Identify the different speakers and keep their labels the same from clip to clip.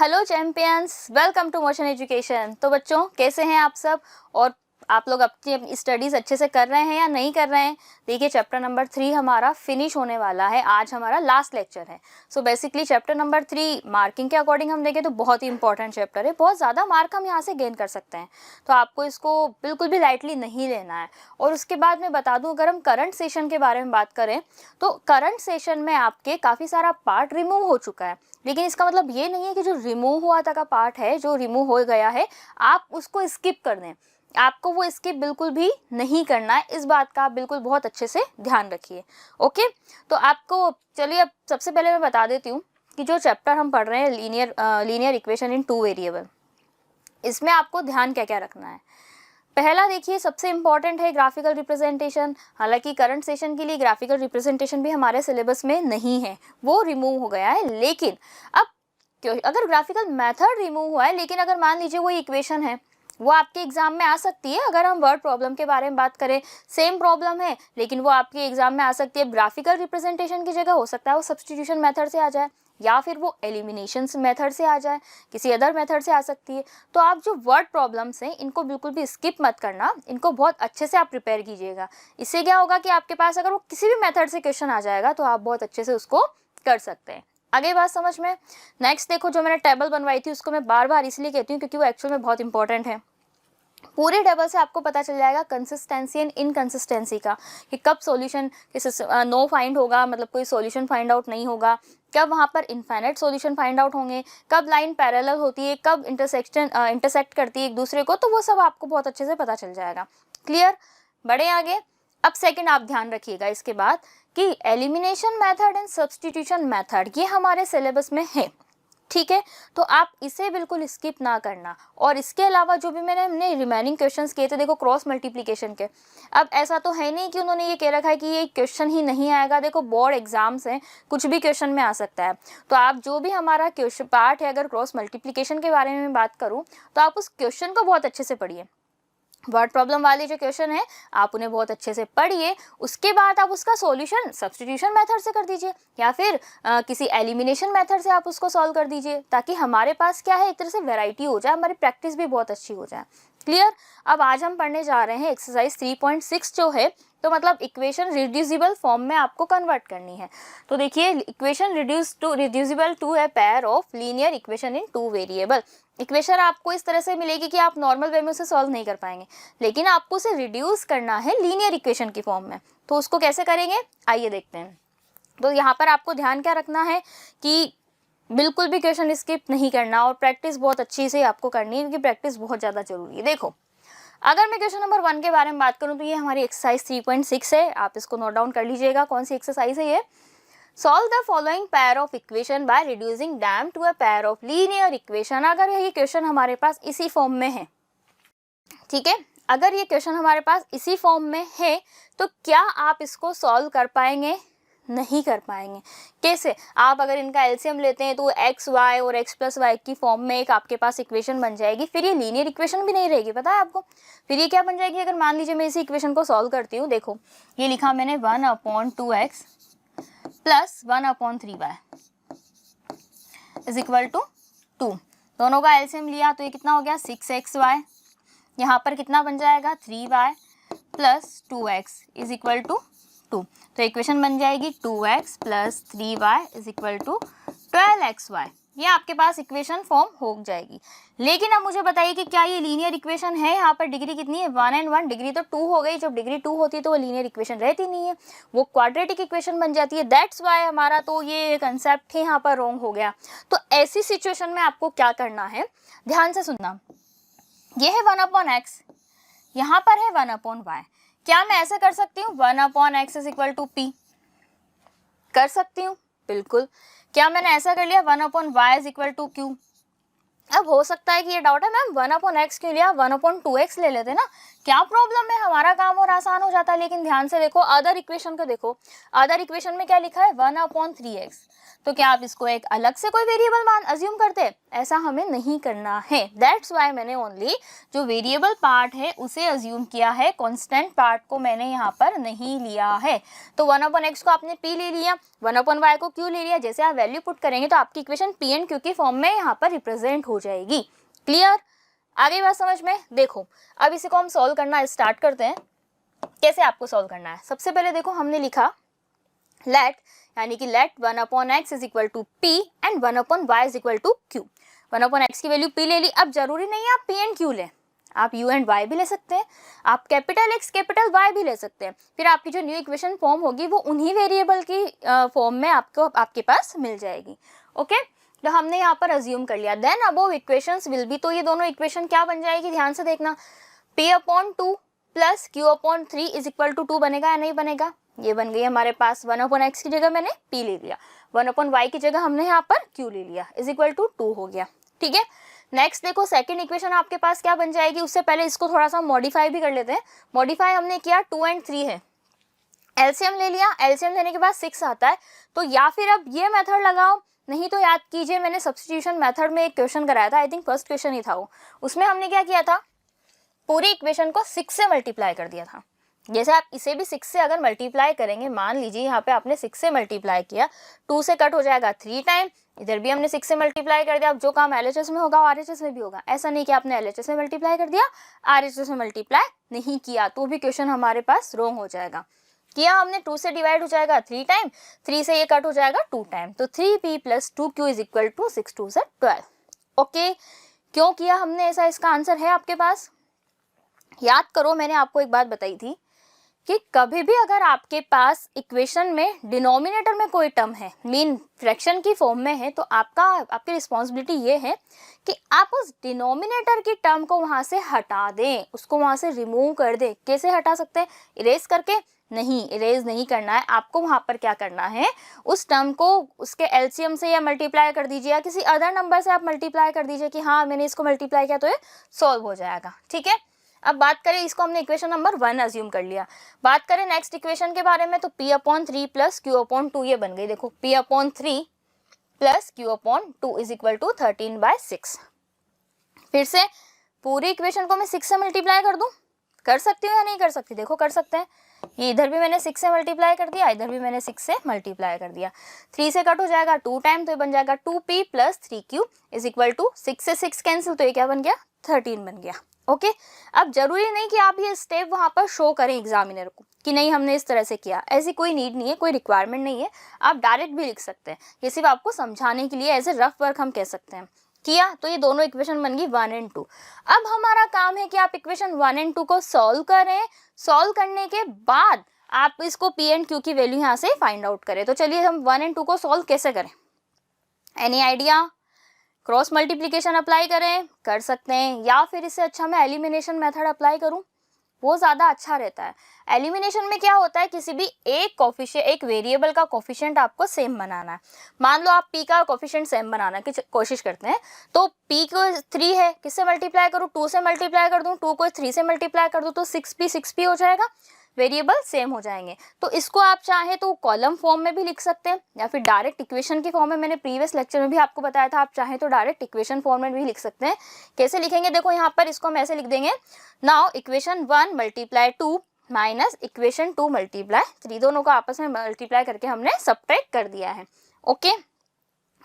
Speaker 1: Hello champions, welcome to Motion Education. तो बच्चों, कैसे हैं आप सब और आप लोग अपनी स्टडीज़ अच्छे से कर रहे हैं या नहीं कर रहे हैं। देखिए, चैप्टर नंबर 3 हमारा फिनिश होने वाला है। आज हमारा लास्ट लेक्चर है। So basically chapter number 3 marking के अकॉर्डिंग हम देखें तो बहुत ही इंपॉर्टेंट चैप्टर है। बहुत ज़्यादा मार्क हम यहाँ से गेन कर सकते हैं, तो आपको इसको बिल्कुल भी लाइटली नहीं लेना है। और उसके बाद मैं बता दूँ, अगर हम करंट सेशन के बारे में बात करें तो करंट सेशन में आपके काफ़ी सारा पार्ट रिमूव हो चुका है। लेकिन इसका मतलब ये नहीं है कि जो रिमूव हुआ था का पार्ट है, जो रिमूव हो गया है, आप उसको स्किप कर दें। आपको वो स्किप बिल्कुल भी नहीं करना है। इस बात का आप बिल्कुल बहुत अच्छे से ध्यान रखिए। ओके, तो आपको चलिए अब सबसे पहले मैं बता देती हूँ कि जो चैप्टर हम पढ़ रहे हैं लीनियर इक्वेशन इन 2 वेरिएबल, इसमें आपको ध्यान क्या क्या रखना है। पहला देखिए, सबसे इंपॉर्टेंट है ग्राफिकल रिप्रेजेंटेशन। हालांकि करंट सेशन के लिए ग्राफिकल रिप्रेजेंटेशन भी हमारे सिलेबस में नहीं है, वो रिमूव हो गया है। लेकिन अब अगर ग्राफिकल मेथड रिमूव हुआ है, लेकिन अगर मान लीजिए वो इक्वेशन है, वो आपके एग्जाम में आ सकती है। अगर हम वर्ड प्रॉब्लम के बारे में बात करें, सेम प्रॉब्लम है लेकिन वो आपके एग्जाम में आ सकती है। ग्राफिकल रिप्रेजेंटेशन की जगह हो सकता है वो सब्स्टिट्यूशन मेथड से आ जाए, या फिर वो एलिमिनेशन मेथड से आ जाए, किसी अदर मेथड से आ सकती है। तो आप जो वर्ड प्रॉब्लम्स हैं, इनको बिल्कुल भी स्किप मत करना, इनको बहुत अच्छे से आप प्रिपेयर कीजिएगा। इससे क्या होगा कि आपके पास अगर वो किसी भी मेथड से क्वेश्चन आ जाएगा तो आप बहुत अच्छे से उसको कर सकते हैं। आगे बात समझ में। नेक्स्ट देखो, जो मैंने टेबल बनवाई थी उसको मैं बार बार इसलिए कहती हूँ क्योंकि वो एक्चुअल में बहुत इंपॉर्टेंट है। पूरे टेबल से आपको पता चल जाएगा कंसिस्टेंसी एंड इनकंसिस्टेंसी का, कि कब सॉल्यूशन नो फाइंड होगा, मतलब कोई सॉल्यूशन फाइंड आउट नहीं होगा, कब वहाँ पर इनफाइनाइट सॉल्यूशन फाइंड आउट होंगे, कब लाइन पैरेलल होती है, कब इंटरसेक्ट करती है एक दूसरे को, तो वो सब आपको बहुत अच्छे से पता चल जाएगा। क्लियर, बढ़े आगे। अब सेकंड आप ध्यान रखिएगा इसके बाद कि elimination method and substitution method ये हमारे सिलेबस में है, ठीक है। तो आप इसे बिल्कुल स्किप ना करना। और इसके अलावा जो भी हमने रिमेनिंग क्वेश्चंस किए थे, देखो क्रॉस मल्टीप्लिकेशन के, अब ऐसा तो है नहीं कि उन्होंने ये कह रखा है कि ये क्वेश्चन ही नहीं आएगा। देखो, बोर्ड एग्जाम्स हैं, कुछ भी क्वेश्चन में आ सकता है। तो आप जो भी हमारा क्वेश्चन पार्ट है, अगर क्रॉस मल्टीप्लिकेशन के बारे में बात करूँ तो आप उस क्वेश्चन को बहुत अच्छे से पढ़िए। वर्ड प्रॉब्लम वाले जो क्वेश्चन है आप उन्हें बहुत अच्छे से पढ़िए। उसके बाद आप उसका सॉल्यूशन सब्स्टिट्यूशन मेथड से कर दीजिए, या फिर किसी एलिमिनेशन मेथड से आप उसको सॉल्व कर दीजिए, ताकि हमारे पास क्या है, एक तरह से वैरायटी हो जाए, हमारी प्रैक्टिस भी बहुत अच्छी हो जाए। क्लियर। अब आज हम पढ़ने जा रहे हैं एक्सरसाइज 3.6 जो है, तो मतलब इक्वेशन रिड्यूसिबल फॉर्म में आपको कन्वर्ट करनी है। तो देखिए, equation reducible to a pair of linear equation in 2 variable. Equation आपको इस तरह से मिलेगी कि आप नॉर्मल वे में उसे सॉल्व नहीं कर पाएंगे, लेकिन आपको उसे रिड्यूस करना है लीनियर इक्वेशन की फॉर्म में। तो उसको कैसे करेंगे, आइए देखते हैं। तो यहाँ पर आपको ध्यान क्या रखना है कि बिल्कुल भी क्वेश्चन स्किप नहीं करना, और प्रैक्टिस बहुत अच्छी से आपको करनी है, क्योंकि प्रैक्टिस बहुत ज़्यादा जरूरी है। देखो, अगर मैं क्वेश्चन नंबर 1 के बारे में बात करूँ तो ये हमारी एक्सरसाइज 3.6 है। आप इसको नोट डाउन कर लीजिएगा कौन सी एक्सरसाइज है ये। Solve the following pair of equation by reducing them to a pair of linear equation। अगर ये क्वेश्चन हमारे पास इसी फॉर्म में है, ठीक है, अगर ये क्वेश्चन हमारे पास इसी फॉर्म में है तो क्या आप इसको सॉल्व कर पाएंगे? नहीं कर पाएंगे। कैसे? आप अगर इनका एलसीएम लेते हैं तो एक्स वाई और एक्स प्लस वाई की फॉर्म में एक आपके पास इक्वेशन बन जाएगी। फिर ये लीनियर इक्वेशन भी नहीं रहेगी, पता है आपको। फिर ये क्या बन जाएगी, अगर मान लीजिए मैं इसी इक्वेशन को सॉल्व करती हूँ, देखो ये लिखा मैंने 1/2x plus 1/3y is equal to 2। दोनों का एलसीएम लिया तो ये कितना हो गया, 6xy। यहाँ पर कितना बन जाएगा, 3y plus 2x is equal to 2। तो इक्वेशन बन जाएगी 2x plus 3y is equal to 12xy। ये आपके पास इक्वेशन फॉर्म हो जाएगी। लेकिन अब मुझे बताइए कि क्या ये लीनियर इक्वेशन है। यहाँ पर डिग्री कितनी है, 1 and 1, डिग्री तो 2 हो गई। जब डिग्री 2 होती है तो वो लीनियर इक्वेशन रहती नहीं है, वो क्वाड्रेटिक इक्वेशन बन जाती है। दैट्स वाई हमारा तो ये कंसेप्ट ही यहाँ पर रॉन्ग हो गया। तो ऐसी सिचुएशन में आपको क्या करना है, ध्यान से सुनना। ये है 1/x, यहाँ पर है 1/y। क्या मैं ऐसे कर सकती हूँ, 1/x is equal to p, कर सकती हूँ बिल्कुल। क्या मैंने ऐसा कर लिया, 1/y is equal to q। अब हो सकता है कि ये डाउट है, मैम 1/x क्यों लिया, 1/2x ले लेते ना, क्या प्रॉब्लम है, हमारा काम और आसान हो जाता है। लेकिन ध्यान से देखो, अदर इक्वेशन को देखो, अदर इक्वेशन में क्या लिखा है, 1/3x। तो क्या आप इसको एक अलग से कोई वेरिएबल मान अज्यूम करते? ऐसा हमें नहीं करना है। दैट्स वाई मैंने ओनली जो वेरिएबल पार्ट है उसे अज्यूम किया है, कॉन्स्टेंट पार्ट को मैंने यहाँ पर नहीं लिया है। तो 1/x को आपने p ले लिया, 1/y को q ले लिया। जैसे आप वैल्यू पुट करेंगे तो आपकी इक्वेशन p एंड q की फॉर्म में यहाँ पर रिप्रेजेंट हो जाएगी। क्लियर? आगे बात समझ में? देखो अब इसी को हम सॉल्व करना स्टार्ट करते हैं। कैसे आपको सॉल्व करना है? सबसे पहले देखो हमने लिखा लेट, यानी कि let 1/x is equal to p and 1/y is equal to q। 1/x की वैल्यू p ले ली। अब जरूरी नहीं है आप p एंड q लें, आप u एंड y भी ले सकते हैं, आप कैपिटल x कैपिटल y भी ले सकते हैं। फिर आपकी जो न्यू इक्वेशन फॉर्म होगी वो उन्हीं वेरिएबल की फॉर्म में आपके पास मिल जाएगी। ओके, तो हमने यहाँ पर अज्यूम कर लिया। Then above equations will be, तो ये दोनों इक्वेशन क्या बन जाएगी? ध्यान से देखना, p/2 plus q/3 is equal to 2 बनेगा या नहीं बनेगा? ये बन गई हमारे पास। 1/x की जगह मैंने p ले लिया, 1/y की जगह हमने यहाँ पर q ले लिया, इज इक्वल टू 2 हो गया। ठीक है, नेक्स्ट देखो सेकंड इक्वेशन आपके पास क्या बन जाएगी। उससे पहले इसको थोड़ा सा मॉडिफाई भी कर लेते हैं। मॉडिफाई हमने किया 2 एंड 3 है, एलसीएम ले लिया, एलसीएम लेने के बाद 6 आता है। तो या फिर अब ये मेथड लगाओ, नहीं तो याद कीजिए मैंने सब्स्टिट्यूशन मेथड में एक क्वेश्चन कराया था, आई थिंक फर्स्ट क्वेश्चन ही था वो। उसमें हमने क्या किया था, पूरी इक्वेशन को 6 से मल्टीप्लाई कर दिया था। जैसे आप इसे भी 6 से अगर मल्टीप्लाई करेंगे, मान लीजिए यहाँ पे आपने 6 से मल्टीप्लाई किया, 2 से कट हो जाएगा 3 टाइम, इधर भी हमने 6 से मल्टीप्लाई कर दिया। अब जो काम एलएचएस में होगा वो आरएचएस में भी होगा। ऐसा नहीं कि आपने एलएचएस में मल्टीप्लाई कर दिया, आरएचएस में मल्टीप्लाई नहीं किया, तो भी क्वेश्चन हमारे पास रॉन्ग हो जाएगा। किया हमने 2 से डिवाइड हो जाएगा 3 टाइम, 3 से ये कट हो जाएगा 2 टाइम, तो 3p plus 2q is equal to 6 2 से 12। ओके, क्यों किया हमने ऐसा? इसका आंसर है आपके पास। याद करो मैंने आपको एक बात बताई थी कि कभी भी अगर आपके पास इक्वेशन में डिनोमिनेटर में कोई टर्म है, मीन फ्रैक्शन की फॉर्म में है, तो आपकी रिस्पॉन्सिबिलिटी ये है कि आप उस डिनोमिनेटर की टर्म को वहां से हटा दें, उसको वहां से रिमूव कर दें। कैसे हटा सकते हैं? इरेज करके? नहीं, इरेज नहीं करना है आपको। वहां पर क्या करना है, उस टर्म को उसके एलसीएम से या मल्टीप्लाई कर दीजिए, या किसी अदर नंबर से आप मल्टीप्लाई कर दीजिए कि हाँ मैंने इसको मल्टीप्लाई किया तो ये सॉल्व हो जाएगा। ठीक है, अब बात करें, इसको हमने इक्वेशन नंबर 1 अज्यूम कर लिया। बात करें नेक्स्ट इक्वेशन के बारे में, तो p/3 प्लस q/2 ये बन गई। देखो p/3 plus q/2 is equal to 13/6। फिर से पूरी इक्वेशन को मैं 6 से मल्टीप्लाई कर दूं, कर सकती हूँ या नहीं कर सकती? देखो कर सकते हैं। ये इधर भी मैंने 6 से मल्टीप्लाई कर दिया, इधर भी मैंने 6 से मल्टीप्लाई कर दिया। 3 से कट हो जाएगा 2 टाइम, तो ये बन जाएगा 2p plus 3q is equal to 6 से 6 कैंसिल, तो ये क्या बन गया? 13 बन गया। ओके, अब जरूरी नहीं कि आप ये स्टेप वहां पर शो करें एग्जामिनर को कि नहीं हमने इस तरह से किया, ऐसी कोई नीड नहीं है, कोई रिक्वायरमेंट नहीं है। आप डायरेक्ट भी लिख सकते हैं, ये सिर्फ आपको समझाने के लिए एज ए रफ वर्क हम कह सकते हैं। किया तो ये दोनों इक्वेशन बन गई 1 एंड 2। अब हमारा काम है कि आप इक्वेशन 1 एंड 2 को सॉल्व करें। सॉल्व करने के बाद आप इसको p एंड q की वैल्यू यहाँ से फाइंड आउट करें। तो चलिए हम 1 एंड 2 को सॉल्व कैसे करें? Any idea? Cross multiplication apply करें, कर सकते हैं, या फिर इससे अच्छा मैं एलिमिनेशन मेथड अप्लाई करूं, वो ज़्यादा अच्छा रहता है। एलिमिनेशन में क्या होता है, किसी भी एक वेरिएबल का कोफिशिएंट आपको सेम बनाना है। मान लो आप p का कोफिशिएंट सेम बनाना की कोशिश करते हैं, तो p को 3 है, किससे मल्टीप्लाई करूँ? 2 से मल्टीप्लाई कर दूँ, 2 को 3 से मल्टीप्लाई कर दूँ तो 6p हो जाएगा, वेरिएबल सेम हो जाएंगे। तो इसको आप चाहे तो कॉलम फॉर्म में भी लिख सकते हैं, या फिर डायरेक्ट इक्वेशन की फॉर्म में। मैंने प्रीवियस लेक्चर में भी आपको बताया था, आप चाहे तो डायरेक्ट इक्वेशन फॉर्म में भी लिख सकते हैं। कैसे लिखेंगे? देखो यहाँ पर इसको हम ऐसे लिख देंगे, now equation 1 multiply 2 minus equation 2 multiply 3, दोनों को आपस में मल्टीप्लाई करके हमने सब्ट्रैक्ट कर दिया है। ओके,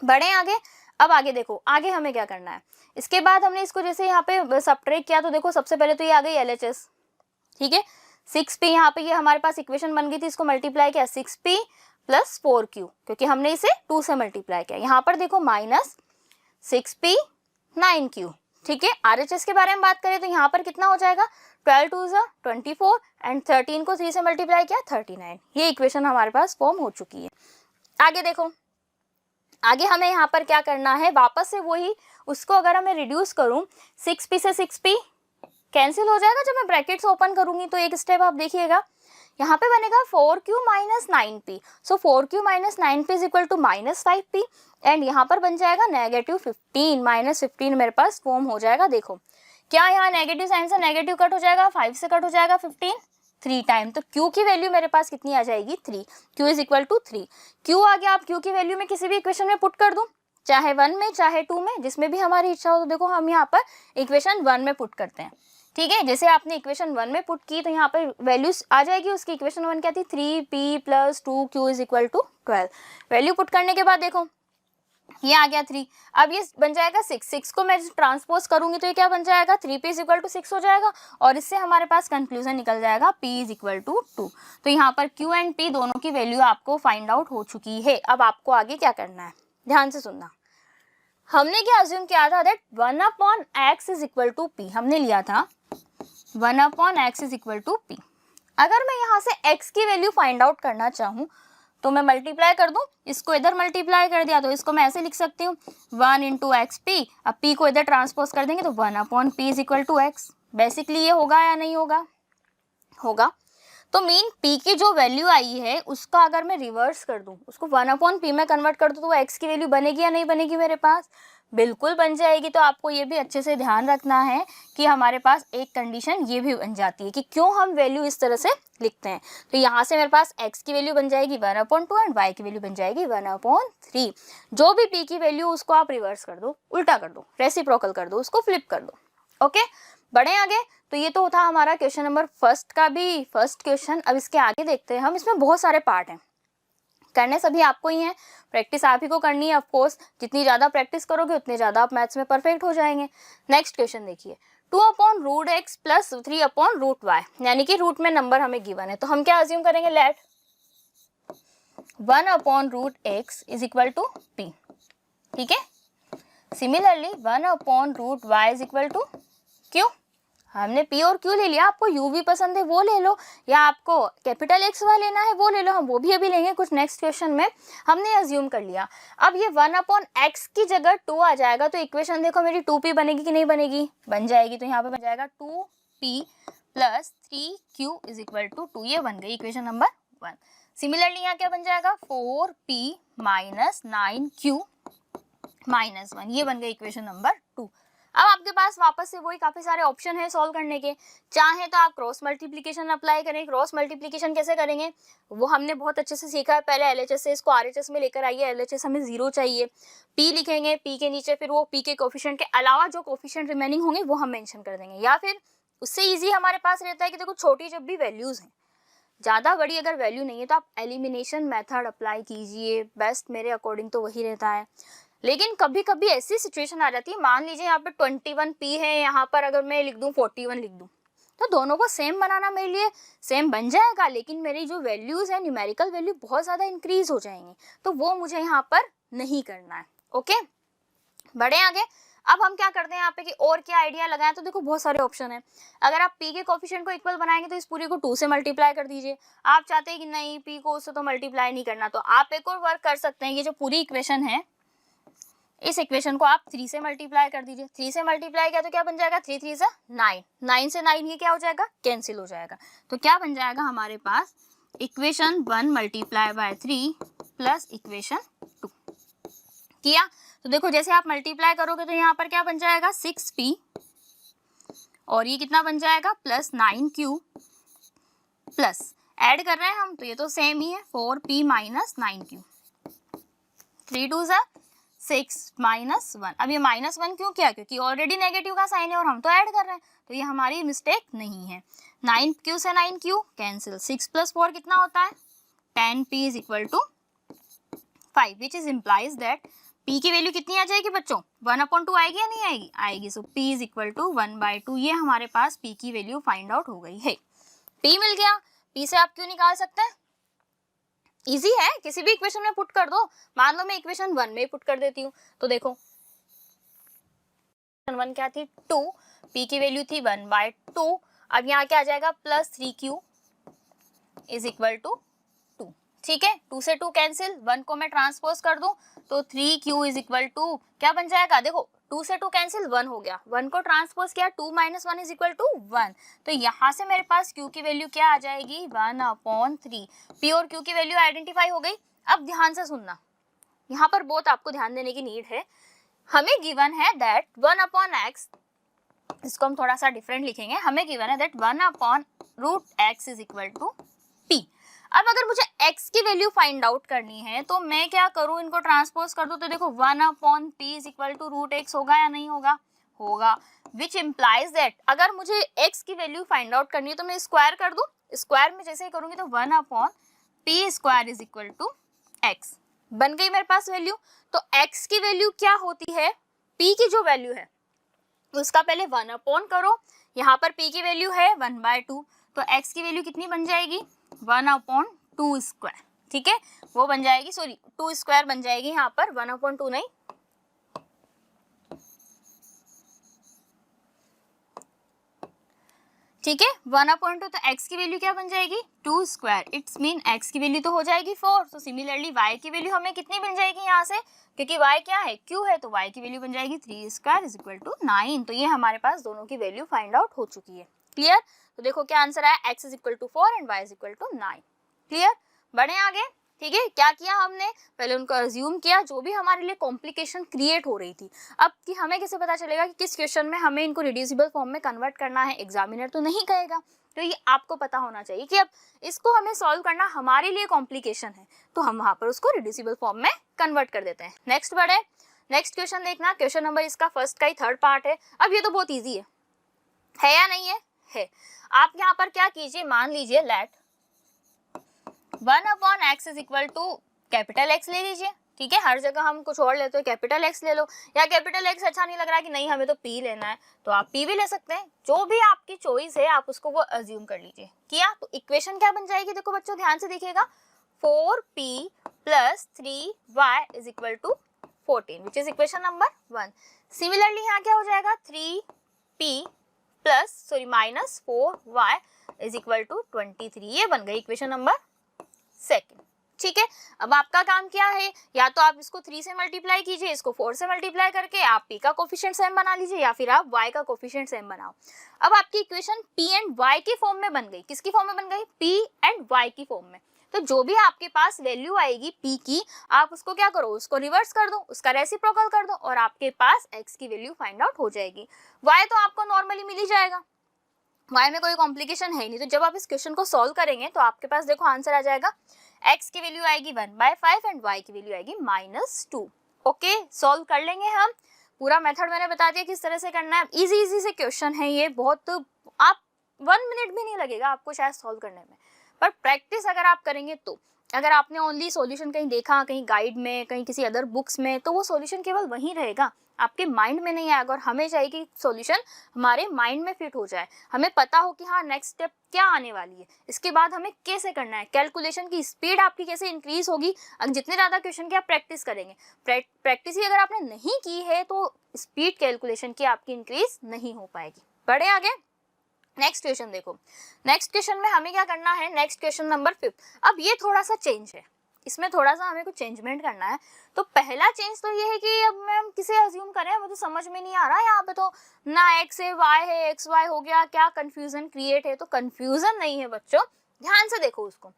Speaker 1: बढ़े आगे। अब आगे देखो, आगे हमें क्या करना है। इसके बाद हमने इसको जैसे यहाँ पे सब्ट्रैक्ट किया, तो देखो सबसे पहले तो ये आ गई LHS। ठीक है, 6p यहाँ पे ये हमारे पास इक्वेशन बन गई थी, इसको मल्टीप्लाई किया 6p प्लस 4q, क्योंकि हमने इसे 2 से मल्टीप्लाई किया। यहाँ पर देखो माइनस 6p 9q। ठीक है, RHS के बारे में बात करें तो यहाँ पर कितना हो जाएगा, 12 2 24 एंड 13 को 3 से मल्टीप्लाई किया 39। ये इक्वेशन हमारे पास फॉर्म हो चुकी है। आगे देखो, आगे हमें यहाँ पर क्या करना है, वापस से वही, उसको अगर मैं रिड्यूस करूँ 6p से 6p कैंसिल हो जाएगा जब मैं ब्रैकेट्स ओपन करूंगी। तो एक स्टेप आप देखिएगा, यहाँ पे बनेगा 4q minus 9p। So 4q minus 9p is equal to minus 5p, and यहाँ पर बन जाएगा नेगेटिव 15 माइनस 15 मेरे पास फॉर्म हो जाएगा। देखो क्या यहाँ नेगेटिव साइन से नेगेटिव कट हो जाएगा, 5 से कट हो जाएगा 15, 3 टाइम, तो Q की वैल्यू मेरे पास कितनी आ जाएगी 3, Q is equal to 3। Q आ गया, आप Q की वैल्यू में किसी भी इक्वेशन में पुट कर दूं, चाहे 1 में चाहे 2 में, जिसमें भी हमारी इच्छा हो। तो देखो हम यहाँ पर इक्वेशन 1 में पुट करते हैं, ठीक है। जैसे आपने इक्वेशन 1 में पुट की तो यहाँ पर वैल्यूज आ जाएगी उसकी। इक्वेशन 1 क्या थी, 3p + 2q is equal to 12। Value put करने के बाद देखो ये आ गया 3, अब ये बन जाएगा 6 को मैं ट्रांसपोज करूंगी तो ये क्या बन जाएगा 3p इज इक्वल टू 6 हो जाएगा, और इससे हमारे पास कंक्लूजन निकल जाएगा p इज इक्वल टू 2। तो यहाँ पर q एंड p दोनों की वैल्यू आपको फाइंड आउट हो चुकी है। अब आपको आगे क्या करना है, ध्यान से सुनना। हमने क्या अज्यूम किया था, that 1/x is equal to p, हमने लिया था 1/x is equal to p। अगर मैं यहाँ से x की वैल्यू फाइंड आउट करना चाहूँ तो मैं मल्टीप्लाई कर दूं, इसको इधर मल्टीप्लाई कर दिया तो इसको मैं ऐसे लिख सकती हूँ 1 × xp, अब p को इधर ट्रांसपोज कर देंगे तो 1/p is equal to x। Basically ये होगा या नहीं होगा, होगा। तो मीन p की जो वैल्यू आई है उसका अगर मैं रिवर्स कर दूं, उसको 1/p में कन्वर्ट कर दूं तो वो x की वैल्यू बनेगी या नहीं बनेगी मेरे पास, बिल्कुल बन जाएगी। तो आपको ये भी अच्छे से ध्यान रखना है कि हमारे पास एक कंडीशन ये भी बन जाती है कि क्यों हम वैल्यू इस तरह से लिखते हैं। तो यहाँ से मेरे पास x की वैल्यू बन जाएगी 1/2 एंड y की वैल्यू बन जाएगी 1/3। जो भी p की वैल्यू उसको आप रिवर्स कर दो, उल्टा कर दो, रेसिप्रोकल कर दो, उसको फ्लिप कर दो। ओके, बढ़े आगे। तो ये तो था हमारा क्वेश्चन नंबर फर्स्ट का भी फर्स्ट क्वेश्चन। अब इसके आगे देखते हैं हम, इसमें बहुत सारे पार्ट हैं, करने सभी आपको ही हैं, प्रैक्टिस आप ही को करनी है। ऑफ कोर्स जितनी ज़्यादा प्रैक्टिस करोगे उतने ज़्यादा आप मैथ्स में परफेक्ट हो जाएंगे। नेक्स्ट क्वेश्चन देखिए, 2/√x + 3/√y, यानी कि रूट में नंबर हमें गिवन है, तो हम क्या अज्यूम करेंगे, let 1/√x is equal to p, ठीक है। Similarly 1/√y is equal to q। हमने p और q ले लिया, आपको u भी पसंद है वो ले लो, या आपको कैपिटल XY लेना है वो ले लो, हम वो भी अभी लेंगे कुछ नेक्स्ट क्वेश्चन में। हमने अज्यूम कर लिया। अब ये 1/x की जगह 2 आ जाएगा तो इक्वेशन देखो मेरी 2p बनेगी कि नहीं बनेगी, बन जाएगी। तो यहाँ पे बन जाएगा 2p + 3q is equal to 2, ये बन गई इक्वेशन नंबर 1। सिमिलरली यहाँ क्या बन जाएगा 4p - 9q - 1, ये बन गई इक्वेशन नंबर 2। अब आपके पास वापस से वही काफी सारे ऑप्शन है सॉल्व करने के। चाहे तो आप क्रॉस मल्टीप्लिकेशन अप्लाई करें। क्रॉस मल्टीप्लिकेशन कैसे करेंगे वो हमने बहुत अच्छे से सीखा है पहले LHS से, इसको RHS में लेकर आइए। LHS हमें 0 चाहिए, p लिखेंगे, p के नीचे फिर वो p के कोफिशिएंट के अलावा जो कोफिशिएंट रिमेनिंग होंगे वो हम मेंशन कर देंगे। या फिर उससे ईजी हमारे पास रहता है कि देखो छोटी जब भी वैल्यूज हैं, ज़्यादा बड़ी अगर वैल्यू नहीं है तो आप एलिमिनेशन मेथड अप्लाई कीजिए, बेस्ट मेरे अकॉर्डिंग तो वही रहता है। लेकिन कभी कभी ऐसी सिचुएशन आ जाती है, मान लीजिए यहाँ पे 21p है, यहाँ पर अगर मैं लिख दूँ 41 लिख दूँ, तो दोनों को सेम बनाना मेरे लिए सेम बन जाएगा, लेकिन मेरी जो वैल्यूज है न्यूमेरिकल वैल्यू बहुत ज़्यादा इंक्रीज हो जाएंगी, तो वो मुझे यहाँ पर नहीं करना है। ओके, बढ़े आगे। अब हम क्या करते हैं यहाँ पे कि और क्या आइडिया लगाएं, तो देखो बहुत सारे ऑप्शन है। अगर आप p के कोफिशिएंट को इक्वल बनाएंगे तो इस पूरे को 2 से मल्टीप्लाई कर दीजिए। आप चाहते हैं कि नहीं p को उससे तो मल्टीप्लाई नहीं करना, तो आप एक और वर्क कर सकते हैं। ये जो पूरी इक्वेशन है इस इक्वेशन को आप 3 से मल्टीप्लाई कर दीजिए। 3 से मल्टीप्लाई किया तो क्या बन जाएगा 3 3 9, 9 से 9 ये क्या हो जाएगा कैंसिल हो जाएगा। तो क्या बन जाएगा हमारे पास इक्वेशन 1 × 3 प्लस इक्वेशन 2 किया। तो देखो जैसे आप मल्टीप्लाई करोगे तो यहाँ पर क्या बन जाएगा 6p और ये कितना बन जाएगा प्लस 9q प्लस ऐड कर रहे हैं हम तो ये तो सेम ही है 4p - 9q, 3 2 6 -1। अब ये -1 क्यों किया, क्योंकि ऑलरेडी नेगेटिव का साइन है और हम तो ऐड कर रहे हैं, तो ये हमारी मिस्टेक नहीं है। 9q से 9q कैंसिल, 6 + 4 कितना होता है 10p is equal to 5, which is implies that p की वैल्यू कितनी आ जाएगी बच्चों 1/2 आएगी या नहीं आएगी, आएगी। सो p इज इक्वल टू 1/2, ये हमारे पास p की वैल्यू फाइंड आउट हो गई है। p मिल गया, p से आप क्यों निकाल सकते हैं, इजी है, किसी भी इक्वेशन में पुट कर दो। मान लो मैं इक्वेशन 1 में पुट कर देती हूँ, तो देखो 1 क्या थी 2, p की वैल्यू थी 1/2। अब यहाँ क्या आ जाएगा plus 3q is equal to 2, ठीक है। 2 से 2 कैंसिल, 1 को मैं ट्रांसपोज कर दूं तो 3q इज इक्वल टू क्या बन जाएगा, देखो 2 से 2 कैंसिल 1 हो गया, 1 को ट्रांसपोज किया 2 - 1 इज इक्वल टू 1। तो यहाँ से मेरे पास q की वैल्यू क्या आ जाएगी 1/3। p और q की वैल्यू आइडेंटिफाई हो गई। अब ध्यान से सुनना, यहाँ पर बहुत आपको ध्यान देने की नीड है। हमें गिवन है दैट 1/x, इसको हम थोड़ा सा डिफरेंट लिखेंगे। हमें गिवन है that 1/x root x is equal to p. अब अगर मुझे x की वैल्यू फाइंड आउट करनी है तो मैं क्या करूं, इनको ट्रांसपोज कर दूं, तो देखो 1/p is equal to root x होगा या नहीं होगा, होगा, विच इम्प्लाइज दैट अगर मुझे x की वैल्यू फाइंड आउट करनी है तो मैं स्क्वायर कर दूं, स्क्वायर में जैसे ही करूंगी तो 1/p square is equal to x बन गई मेरे पास वैल्यू। तो x की वैल्यू क्या होती है, p की जो वैल्यू है उसका पहले 1 करो, यहाँ पर p की वैल्यू है 1/2, तो x की वैल्यू कितनी बन जाएगी 1/2 स्क्वायर, ठीक है, वो बन जाएगी, सॉरी 2 स्क्वायर बन जाएगी यहाँ पर, 1/2 नहीं, ठीक है, 1/2, तो x की वैल्यू क्या बन जाएगी 2 स्क्वायर, इट्स मीन x की वैल्यू तो हो जाएगी 4। तो सिमिलरली y की वैल्यू हमें कितनी बन जाएगी यहाँ से, क्योंकि y क्या है q है, तो y की वैल्यू बन जाएगी 3 स्क्वायर इज इक्वल टू 9। तो ये हमारे पास दोनों की वैल्यू फाइंड आउट हो चुकी है। क्लियर, तो देखो क्या आंसर आया, x is equal to 4 and y is equal to 9। Clear, बढ़े आगे। ठीक है, क्या किया हमने, पहले उनको अज्यूम किया जो भी हमारे लिए कॉम्प्लिकेशन क्रिएट हो रही थी। अब कि हमें कैसे पता चलेगा कि किस क्वेश्चन में हमें इनको रिड्यूसिबल फॉर्म में कन्वर्ट करना है, एग्जामिनर तो नहीं कहेगा, तो ये आपको पता होना चाहिए कि अब इसको हमें सॉल्व करना हमारे लिए कॉम्प्लिकेशन है, तो हम वहाँ पर उसको रिड्यूसिबल फॉर्म में कन्वर्ट कर देते हैं। नेक्स्ट बढ़े, नेक्स्ट क्वेश्चन देखना, क्वेश्चन नंबर इसका फर्स्ट का ही थर्ड पार्ट है। अब ये तो बहुत ईजी है या नहीं है। आप यहाँ पर क्या कीजिए, मान लीजिए let 1/x is equal to capital X ले लीजिए, ठीक है, हर जगह हम कुछ और लेते हो कैपिटल X ले लो, या कैपिटल X अच्छा नहीं लग रहा है कि नहीं हमें तो P लेना है तो आप P भी ले सकते हैं, जो भी आपकी चॉइस है आप उसको वो अज्यूम कर लीजिए। किया, तो इक्वेशन क्या बन जाएगी, देखो बच्चों ध्यान से देखिएगा, 4p plus 3y is equal to 14 which is equation number 1। Similarly यहाँ क्या हो जाएगा, 3p minus 4y is equal to 23, ये बन गई इक्वेशन नंबर सेकंड। ठीक है, अब आपका काम क्या है, या तो आप इसको 3 से मल्टीप्लाई कीजिए, इसको 4 से मल्टीप्लाई करके आप p का कोफिशिएंट सेम बना लीजिए, या फिर आप y का कोफिशिएंट सेम बनाओ। अब आपकी इक्वेशन p एंड y की फॉर्म में बन गई, किसकी फॉर्म में बन गई, p एंड y की फॉर्म में। तो जो भी आपके पास वैल्यू आएगी p की, आप उसको क्या करो, उसको रिवर्स कर दो, उसका रेसिप्रोकल कर दो, और आपके पास x की वैल्यू फाइंड आउट हो जाएगी। y तो आपको नॉर्मली मिल ही जाएगा, y में कोई कॉम्प्लिकेशन है नहीं। तो जब आप इस क्वेश्चन को सॉल्व करेंगे तो आपके पास देखो आंसर आ जाएगा, x की वैल्यू आएगी 1/5 एंड y की वैल्यू आएगी -2। ओके, सॉल्व कर लेंगे हम, पूरा मेथड मैंने बता दिया किस तरह से करना है। इजी से क्वेश्चन है ये, बहुत आप 1 मिनट भी नहीं लगेगा आपको शायद सॉल्व करने में, पर प्रैक्टिस अगर आप करेंगे तो, अगर आपने ओनली सॉल्यूशन कहीं देखा, कहीं गाइड में, कहीं किसी अदर बुक्स में, तो वो सॉल्यूशन केवल वहीं रहेगा, आपके माइंड में नहीं आएगा। और हमें चाहिए कि सॉल्यूशन हमारे माइंड में फिट हो जाए, हमें पता हो कि हाँ नेक्स्ट स्टेप क्या आने वाली है, इसके बाद हमें कैसे करना है, कैलकुलेशन की स्पीड आपकी कैसे इंक्रीज होगी जितने ज़्यादा क्वेश्चन की आप प्रैक्टिस करेंगे। प्रैक्टिस ही अगर आपने नहीं की है तो स्पीड कैलकुलेशन की आपकी इंक्रीज नहीं हो पाएगी। बढ़े आगे, नेक्स्ट क्वेश्चन देखो, नेक्स्ट क्वेश्चन में हमें क्या करना है, नेक्स्ट क्वेश्चन नंबर 5। अब ये थोड़ा सा चेंज है, इसमें थोड़ा सा हमें कुछ चेंजमेंट करना है। तो पहला चेंज तो ये है कि अब मैम किसे अज्यूम करें, मुझे समझ में नहीं आ रहा, यहाँ पे तो ना x है y है, x y हो गया, क्या कंफ्यूजन क्रिएट है। तो कंफ्यूजन नहीं है बच्चों, ध्यान से देखो उसको।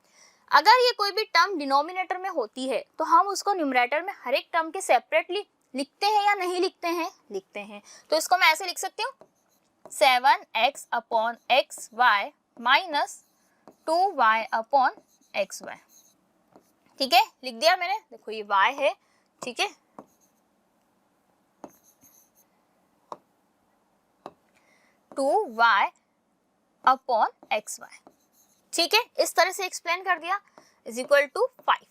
Speaker 1: अगर ये कोई भी टर्म डिनोमिनेटर में होती है तो हम उसको न्यूमरेटर में हर एक टर्म के सेपरेटली लिखते हैं या नहीं लिखते हैं, लिखते हैं। तो इसको मैं ऐसे लिख सकती हूँ, 7x/xy माइनस 2y/xy। ठीक है, लिख दिया मैंने, देखो ये y है, ठीक है, 2y/xy, ठीक है, इस तरह से एक्सप्लेन कर दिया, इज इक्वल टू 5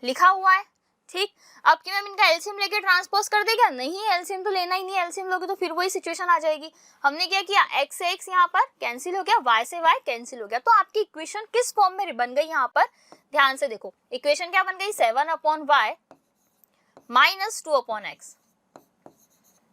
Speaker 1: लिखा हुआ है। ठीक, अब कि मैम इनका एलसीएम लेके ट्रांसपोज कर देगा, नहीं एलसीएम तो लेना ही नहीं, एलसीएम लोगे तो फिर वही सिचुएशन आ जाएगी। हमने क्या किया, x से x यहाँ पर कैंसिल हो गया, y से y कैंसिल हो गया, तो आपकी इक्वेशन किस फॉर्म में बन गई यहाँ पर, ध्यान से देखो इक्वेशन क्या बन गई, 7/y minus 2/x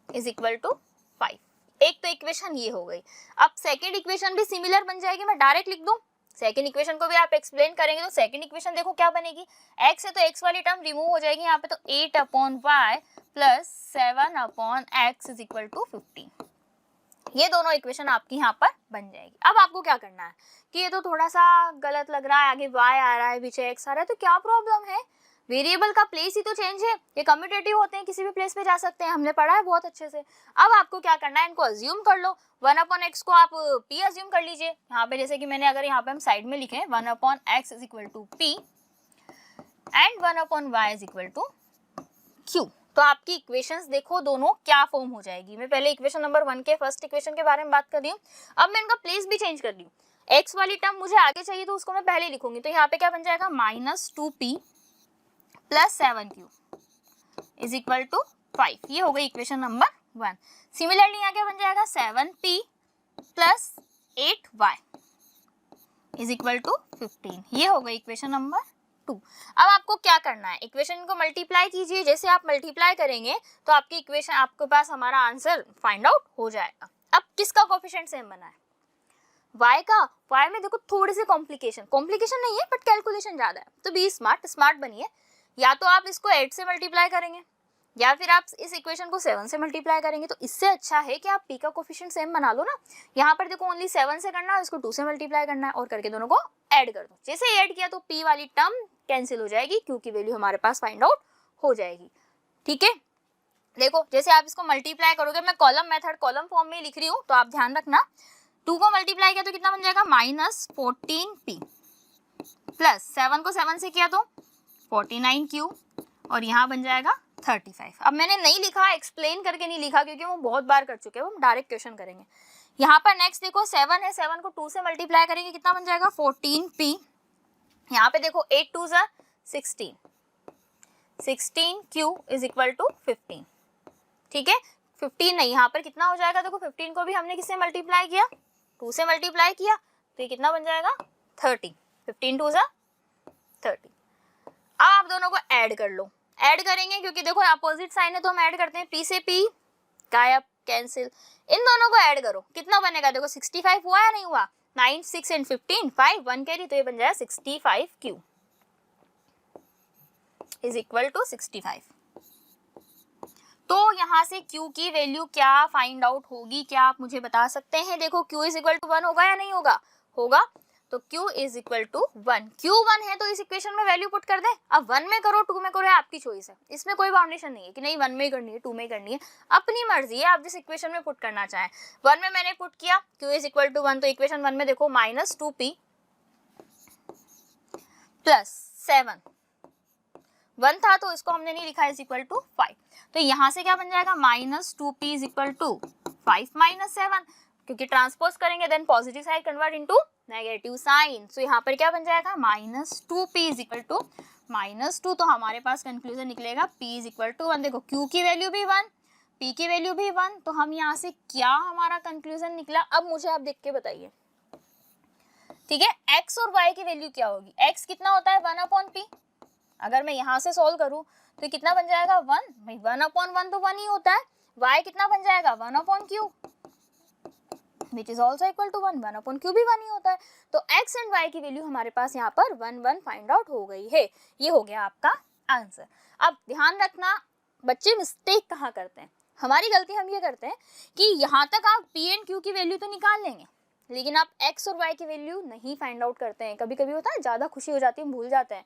Speaker 1: is equal to 5। एक तो इक्वेशन ये हो गई। अब सेकेंड इक्वेशन भी सिमिलर बन जाएगी, मैं डायरेक्ट लिख दूं, सेकेंड इक्वेशन को भी आप एक्सप्लेन करेंगे तो सेकेंड इक्वेशन देखो क्या बनेगी, x है तो x वाली टर्म रिमूव हो जाएगी यहाँ पे, तो 8/y plus 7/x is equal to 15। ये दोनों इक्वेशन आपकी यहाँ पर बन जाएगी। अब आपको क्या करना है कि ये तो थोड़ा सा गलत लग रहा है, आगे y आ रहा है, पीछे x आ रहा है, तो क्या प्रॉब्लम है, वेरिएबल का प्लेस ही तो चेंज है, ये कम्यूटेटिव होते हैं, किसी भी प्लेस पे जा सकते हैं, हमने पढ़ा है बहुत अच्छे से। अब आपको क्या करना है, इनको अज्यूम कर लो, 1/x को आप p अज्यूम कर लीजिए। यहाँ पे जैसे कि मैंने अगर यहाँ पे हम साइड में लिखे 1/x is equal to p and 1/y is equal to q, तो आपकी इक्वेशंस देखो दोनों क्या फॉर्म हो जाएगी। मैं पहले इक्वेशन नंबर 1 के फर्स्ट इक्वेशन के बारे में बात कर रही हूँ, अब मैं इनका प्लेस भी चेंज कर रही हूँ। x वाली टर्म मुझे आगे चाहिए तो उसको मैं पहले लिखूंगी, तो यहाँ पे क्या बन जाएगा -2p plus 7q is equal to 5, ये हो गई इक्वेशन नंबर 1। सिमिलरली यहाँ क्या बन जाएगा 7p plus 8y is equal to 15, ये हो गई इक्वेशन नंबर 2। अब आपको क्या करना है, इक्वेशन को मल्टीप्लाई कीजिए, जैसे आप मल्टीप्लाई करेंगे तो आपकी इक्वेशन, आपके पास हमारा आंसर फाइंड आउट हो जाएगा। अब किसका कोफिशिएंट सेम बना है, y का। y में देखो थोड़ी सी कॉम्प्लिकेशन नहीं है बट कैलकुलेशन ज्यादा है, तो बी स्मार्ट बनिए। या तो आप इसको 8 से मल्टीप्लाई करेंगे या फिर आप इस इक्वेशन को 7 से मल्टीप्लाई करेंगे, तो इससे अच्छा है कि आप p का कोफिशिएंट सेम बना लो ना। यहाँ पर देखो ओनली 7 से करना है, इसको 2 से मल्टीप्लाई करना है और करके दोनों को ऐड कर दो। जैसे ऐड किया तो p वाली टर्म कैंसिल हो जाएगी, q की वैल्यू हमारे पास फाइंड आउट हो जाएगी। ठीक है, देखो जैसे आप इसको मल्टीप्लाई करोगे, मैं कॉलम मेथड कॉलम फॉर्म में लिख रही हूँ, तो आप ध्यान रखना 2 को मल्टीप्लाई किया तो कितना बन जाएगा -14p प्लस 7 को 7 से किया तो 49q और यहाँ बन जाएगा 35। अब मैंने नहीं लिखा, एक्सप्लेन करके नहीं लिखा क्योंकि वो बहुत बार कर चुके हैं, हम डायरेक्ट क्वेश्चन करेंगे। यहाँ पर नेक्स्ट देखो 7 है, 7 को 2 से मल्टीप्लाई करेंगे, कितना बन जाएगा 14p। यहाँ पे देखो 8 2 जा 16, 16q इज इक्वल टू 15। ठीक है, 15 नहीं, यहाँ पर कितना हो जाएगा, देखो 15 को भी हमने किससे मल्टीप्लाई किया, 2 से मल्टीप्लाई किया, तो ये कितना बन जाएगा 30, 15 2 जा 30। अब आप दोनों को ऐड कर लो, ऐड करेंगे क्योंकि देखो अपोजिट साइन है तो हम ऐड करते हैं, p से p गायब कैंसिल, इन दोनों को ऐड करो, कितना बनेगा देखो 65 हुआ या नहीं हुआ, 9 6 एंड 15 5 1 कैरी, तो ये बन जाएगा 65q इज इक्वल टू 65। तो यहाँ से q की वैल्यू क्या फाइंड आउट होगी, क्या आप मुझे बता सकते हैं। देखो q इज इक्वल टू 1 होगा या नहीं होगा, होगा, तो q is equal to 1। q 1 है तो इस इक्वेशन में वैल्यू पुट कर दें। अब 1 में करो 2 में करो, आपकी चॉइस है, इसमें कोई बाउंडेशन नहीं है कि नहीं 1 में ही करनी है 2 में ही करनी है, अपनी मर्जी है, आप जिस इक्वेशन में पुट करना चाहें। 1 में मैंने पुट किया q इज इक्वल टू 1, तो इक्वेशन 1 में देखो -2p प्लस 7, 1 था तो इसको हमने नहीं लिखा इज इक्वल टू 5, तो यहाँ से क्या बन जाएगा -2p इज इक्वल टू 5 - 7, क्योंकि ट्रांसपोज करेंगे then positive side convert into negative sign, so यहाँ पर क्या बन जाएगा -2p इज इक्वल टू -2, तो हमारे पास कंक्लूजन निकलेगा p इज इक्वल टू 1। देखो q की वैल्यू भी 1, p की वैल्यू भी 1, तो हम यहाँ से क्या हमारा कंक्लूजन निकला, अब मुझे आप देख के बताइए। ठीक है, x और y की वैल्यू क्या होगी, x कितना होता है 1/p, अगर मैं यहाँ से सॉल्व करूँ तो कितना बन जाएगा 1, भाई 1/1 तो 1 ही होता है, y कितना बन जाएगा 1/q which is also equal to 1, 1/q भी 1 ही होता है, तो x एंड y की वैल्यू हमारे पास यहाँ पर 1 1 फाइंड आउट हो गई है। ये हो गया आपका आंसर। अब ध्यान रखना बच्चे मिस्टेक कहाँ करते हैं, हमारी गलती हम ये करते हैं कि यहाँ तक आप p एंड q की वैल्यू तो निकाल लेंगे लेकिन आप x और y की वैल्यू नहीं फाइंड आउट करते हैं। कभी कभी होता है ज़्यादा खुशी हो जाती है, भूल जाते हैं,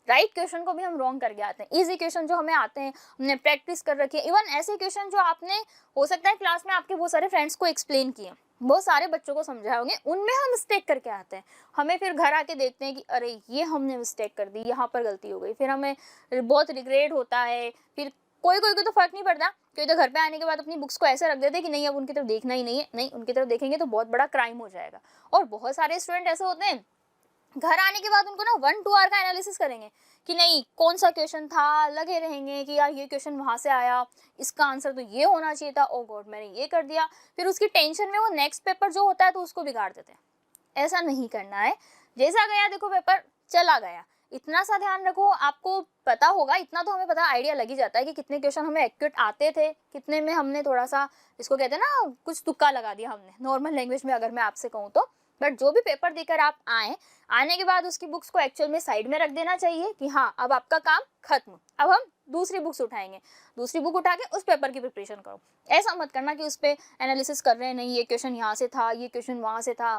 Speaker 1: राइट क्वेश्चन को भी हम रॉन्ग करके आते हैं। इजी क्वेश्चन जो हमें आते हैं, हमने प्रैक्टिस कर रखी है, इवन ऐसे क्वेश्चन जो आपने हो सकता है क्लास में आपके बहुत सारे फ्रेंड्स को एक्सप्लेन किए, बहुत सारे बच्चों को समझाए होंगे, उनमें हम मिस्टेक करके आते हैं। हमें फिर घर आके देखते हैं कि अरे ये हमने मिस्टेक कर दी, यहाँ पर गलती हो गई, फिर हमें बहुत रिग्रेट होता है। फिर कोई कोई को तो फर्क नहीं पड़ता, क्योंकि तो घर पे आने के बाद अपनी बुक्स को ऐसे रख देते हैं कि नहीं अब उनकी तरफ देखना ही नहीं है, नहीं उनकी तरफ देखेंगे तो बहुत बड़ा क्राइम हो जाएगा। और बहुत सारे स्टूडेंट ऐसे होते हैं घर आने के बाद उनको ना 1-2 आवर का एनालिसिस करेंगे कि नहीं कौन सा क्वेश्चन था, लगे रहेंगे कि यार ये क्वेश्चन वहाँ से आया, इसका आंसर तो ये होना चाहिए था, ओ गॉड मैंने ये कर दिया। फिर उसकी टेंशन में वो नेक्स्ट पेपर जो होता है तो उसको बिगाड़ देते हैं। ऐसा नहीं करना है, जैसा गया देखो पेपर चला गया, इतना सा ध्यान रखो। आपको पता होगा, इतना तो हमें पता आइडिया लग ही जाता है कि कितने क्वेश्चन हमें एक्यूरेट आते थे, कितने में हमने थोड़ा सा इसको कहते हैं ना कुछ तुक्का लगा दिया हमने, नॉर्मल लैंग्वेज में अगर मैं आपसे कहूँ तो। बट जो भी पेपर देकर आप आने के बाद उसकी बुक्स को एक्चुअल में साइड में रख देना चाहिए कि हाँ अब आपका काम खत्म, अब हम दूसरी बुक्स उठाएंगे, दूसरी बुक उठा के उस पेपर की प्रिपरेशन करो। ऐसा मत करना कि उस पर एनालिसिस कर रहे हैं, नहीं ये क्वेश्चन यहाँ से था, ये क्वेश्चन वहाँ से था,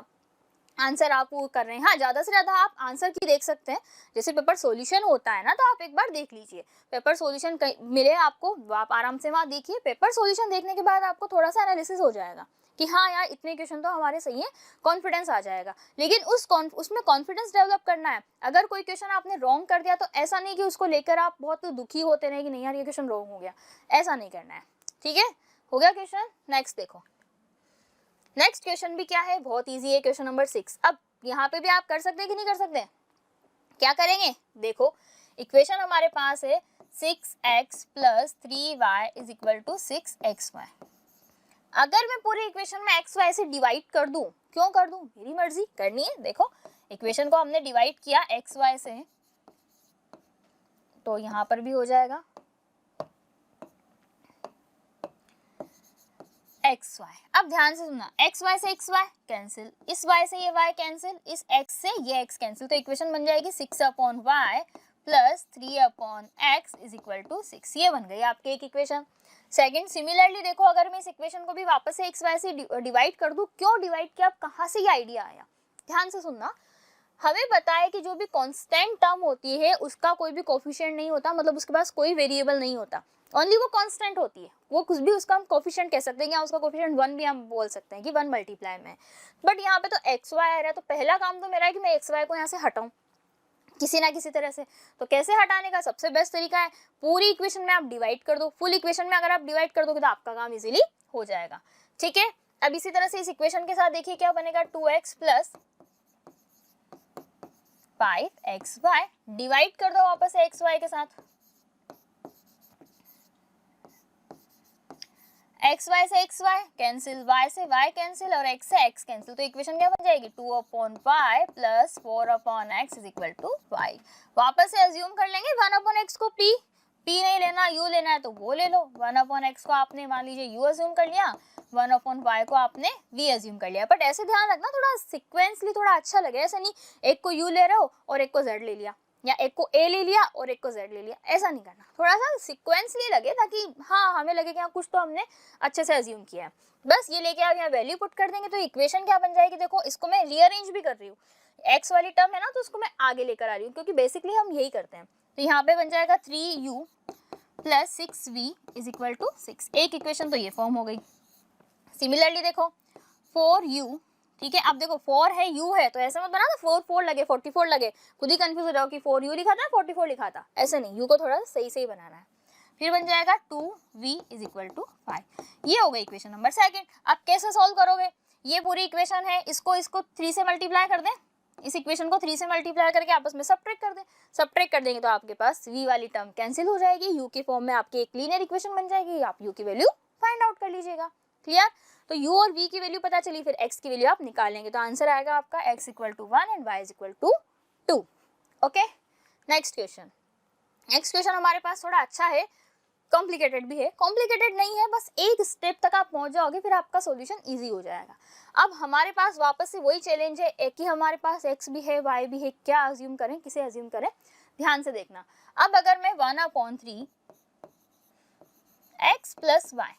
Speaker 1: आंसर आप वो कर रहे हैं। हाँ, ज़्यादा से ज़्यादा आप आंसर की देख सकते हैं, जैसे पेपर सॉल्यूशन होता है ना, तो आप एक बार देख लीजिए, पेपर सॉल्यूशन मिले आपको, आप आराम से वहाँ देखिए। पेपर सॉल्यूशन देखने के बाद आपको थोड़ा सा एनालिसिस हो जाएगा कि हाँ यार इतने क्वेश्चन तो हमारे सही है, कॉन्फिडेंस आ जाएगा। लेकिन उसमें कॉन्फिडेंस डेवलप करना है। अगर कोई क्वेश्चन आपने रॉन्ग कर दिया तो ऐसा नहीं कि उसको लेकर आप बहुत दुखी होते रहे कि नहीं यार ये क्वेश्चन रॉन्ग हो गया, ऐसा नहीं करना है। ठीक है, हो गया क्वेश्चन। नेक्स्ट देखो, नेक्स्ट क्वेश्चन भी क्या है, बहुत इजी है, क्वेश्चन नंबर 6। अब यहाँ पे भी आप कर सकते हैं कि नहीं कर सकते, क्या करेंगे, देखो इक्वेशन हमारे पास है 6x + 3y = 6xy। अगर मैं पूरे इक्वेशन में x y से डिवाइड कर दूं, क्यों कर दूं, मेरी मर्जी करनी है। देखो इक्वेशन को हमने डिवाइड किया x y से, तो यहाँ पर भी हो जाएगा एक्स वाई। अब ध्यान से सुनना, एक्स वाई से एक्स वाई कैंसिल, इस वाई से ये वाई कैंसिल, इस एक्स से ये एक्स कैंसिल, तो इक्वेशन बन जाएगी 6/y + 3/x = 6। ये बन गई आपकी एक इक्वेशन। सेकंड, सिमिलरली देखो अगर मैं इस इक्वेशन को भी वापस से एक्स वाई से डिवाइड कर दूं, क्यों डिवाइड किया, कहाँ से ये आइडिया आया, ध्यान से सुनना। हमें पता है कि जो भी कांस्टेंट टर्म होती है उसका कोई भी कोफिशिएंट नहीं होता, मतलब उसके पास कोई वेरिएबल नहीं होता, ओनली वो कांस्टेंट होती है। वो कुछ भी उसका हम कोफिशिएंट कह सकते हैं, या उसका कोफिशिएंट 1 भी हम बोल सकते हैं कि 1 मल्टीप्लाई में। बट यहाँ पे तो एक्स वाई आ रहा है, तो पहला काम तो मेरा है कि मैं एक्स वाई को यहाँ से हटाऊं किसी ना किसी तरह से। तो कैसे हटाने का सबसे बेस्ट तरीका है, पूरी इक्वेशन में आप डिवाइड कर दो। फुल इक्वेशन में अगर आप डिवाइड कर दोगे तो आपका काम इजीली हो जाएगा। ठीक है, अब इसी तरह से इस इक्वेशन के साथ देखिए क्या बनेगा, 2x + 5xy, डिवाइड कर दो वापस से xy के साथ, xy से xy कैंसिल, y से y कैंसिल और x से x कैंसिल, तो इक्वेशन क्या बन जाएगी, 2/y + 4/x = 5। वापस से अज्यूम कर लेंगे 1/x को p नहीं लेना, u लेना है तो वो ले लो। 1/x को आपने मान लीजिए u अज्यूम कर लिया, 1/y को आपने v अज्यूम कर लिया। बट ऐसे ध्यान रखना थोड़ा सिक्वेंसली थोड़ा अच्छा लगे, ऐसा नहीं एक को u ले रहे हो और एक को z ले लिया, या एक को a ले लिया और एक को z ले लिया, ऐसा नहीं करना, थोड़ा सा सिक्वेंसली लगे ताकि हाँ हमें लगे कि हाँ कुछ तो हमने अच्छे से अज्यूम किया है। बस ये लेके आप यहाँ वैल्यू पुट कर देंगे तो इक्वेशन क्या बन जाएगी, देखो इसको मैं रीअरेंज भी कर रही हूँ, x वाली टर्म है ना तो उसको मैं आगे लेकर आ रही हूँ, क्योंकि बेसिकली हम यही करते हैं। तो यहाँ पे बन जाएगा 3u + 6v = 6। एक इक्वेशन तो ये फॉर्म हो गई। सिमिलरली देखो 4u, ठीक है, अब देखो 4 है u है, तो ऐसा मत बना ना 4 लगे 44 लगे, खुद ही कंफ्यूज हो जाओ कि 4u लिखा था 44 लिखा था, ऐसे नहीं, u को थोड़ा सही सही बनाना है। फिर बन जाएगा 2v = 5। ये हो गई इक्वेशन नंबर सेकंड। अब कैसे सॉल्व करोगे, ये पूरी इक्वेशन है, इसको 3 से मल्टीप्लाई कर दें, इस इक्वेशन को 3 से मल्टीप्लाई करके आपस में सबट्रैक्ट कर दें। सबट्रैक्ट कर देंगे तो आपके पास v वाली टर्म कैंसिल हो जाएगी, u के फॉर्म में आपकी एक लीनियर इक्वेशन बन जाएगी, आप u की वैल्यू फाइंड आउट कर लीजिएगा। क्लियर, तो u और v की वैल्यू पता चली, फिर x की वैल्यू आप निकालेंगे, तो आंसर आएगा आपका x = 1 and y = 2। Okay, next question. Next question हमारे पास थोड़ा अच्छा है, कॉम्प्लिकेटेड भी है, कॉम्प्लिकेटेड नहीं है, बस एक स्टेप तक आप पहुंच जाओगे फिर आपका सॉल्यूशन इजी हो जाएगा। अब हमारे पास वापस से वही चैलेंज है, एक ही हमारे पास x भी है y भी है, क्या अज्यूम करें, किसे अज्यूम करें, ध्यान से देखना। अब अगर मैं 1/3 x + y,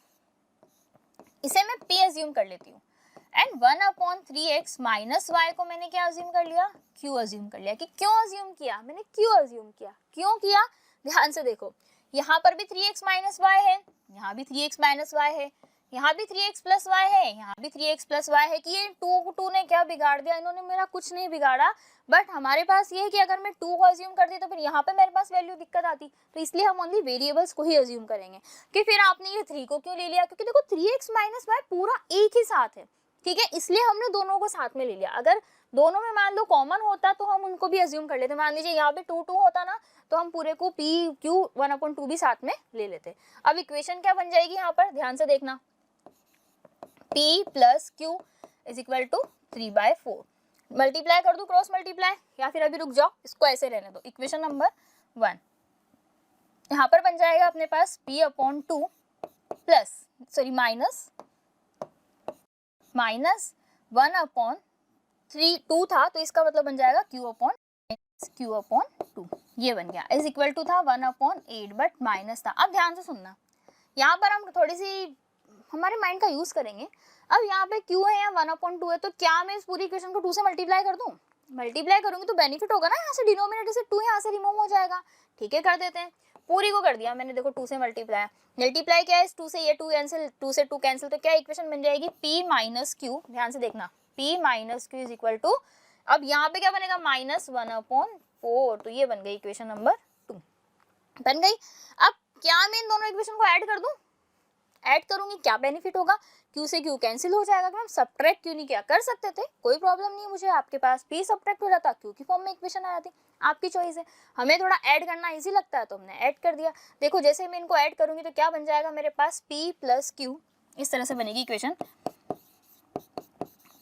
Speaker 1: इसे मैं p अज्यूम कर लेती हूँ, एंड 1/3x - y को मैंने क्या अज्यूम कर लिया, q अज्यूम कर लिया। कि क्यों अज्यूम किया, मैंने q अज्यूम किया, क्यों किया, ध्यान से देखो, यहाँ पर भी 3x - y है, यहाँ भी 3x - y है, यहाँ भी 3x + y है, यहाँ भी 3x + y है, कि ये 2 ने क्या बिगाड़ दिया, इन्होंने मेरा कुछ नहीं बिगाड़ा। बट हमारे पास ये है कि अगर मैं 2 को अज्यूम करती तो फिर यहाँ पे मेरे पास वैल्यू दिक्कत आती, तो इसलिए हम ओनली वेरिएबल्स को ही अज्यूम करेंगे। कि फिर आपने ये 3 को क्यों ले लिया, क्योंकि देखो 3x - y पूरा एक ही साथ है, ठीक है, इसलिए हमने दोनों को साथ में ले लिया। अगर दोनों में मान लो कॉमन होता तो हम उनको भी अज्यूम कर लेते, मान लीजिए यहाँ पे 2 होता ना तो हम पूरे को p q 1/2 भी साथ में ले लेते। अब इक्वेशन क्या बन जाएगी यहाँ पर, ध्यान से देखना, p + q = 3/4। मल्टीप्लाई कर दूं, क्रॉस मल्टीप्लाई, या फिर अभी रुक जाओ इसको ऐसे रहने दो। इक्वेशन नंबर 1 यहाँ पर बन जाएगा अपने पास p/2 प्लस माइनस 1/2 था, तो इसका मतलब बन जाएगा q/2, ये बन गया, इज इक्वल टू था 1/8 बट माइनस था। अब ध्यान से सुनना, यहाँ पर हम थोड़ी सी हमारे माइंड का यूज करेंगे। अब यहाँ पे q है या 1/2 है, तो क्या मैं इस पूरी इक्वेशन को 2 से मल्टीप्लाई कर दूं? मल्टीप्लाई करूंगी तो बेनिफिट होगा ना, यहाँ से डिनोमिनेटर से 2 यहाँ से रिमूव हो जाएगा। ठीक है, कर देते हैं। पूरी को कर दिया मैंने, देखो 2 से मल्टीप्लाई। मल्टीप्लाई क्या है, इस 2 से ये 2 कैंसिल, 2 से 2 कैंसिल, तो क्या इक्वेशन बन जाएगी p माइनस क्यू। ध्यान से देखना, p minus q is equal to, अब यहाँ पे क्या बनेगा, -1/4। तो ये बन गई इक्वेशन नंबर 2, बन गई। अब क्या मैं इन दोनों इक्वेशन को ऐड कर दूं? ऐड करूंगी, क्या बेनिफिट होगा, q से q कैंसिल हो जाएगा। मैम सब्ट्रैक्ट क्यों नहीं किया, कर सकते थे, कोई प्रॉब्लम नहीं है मुझे। आपके पास p सब्ट्रैक्ट हो जाता, q की फॉर्म में इक्वेशन आ जाती, आपकी चॉइस है। हमें थोड़ा ऐड करना इजी लगता है तो हमने ऐड कर दिया। देखो जैसे मैं इनको ऐड करूंगी तो क्या बन जाएगा मेरे पास, p प्लस q, इस तरह से बनेगी equation,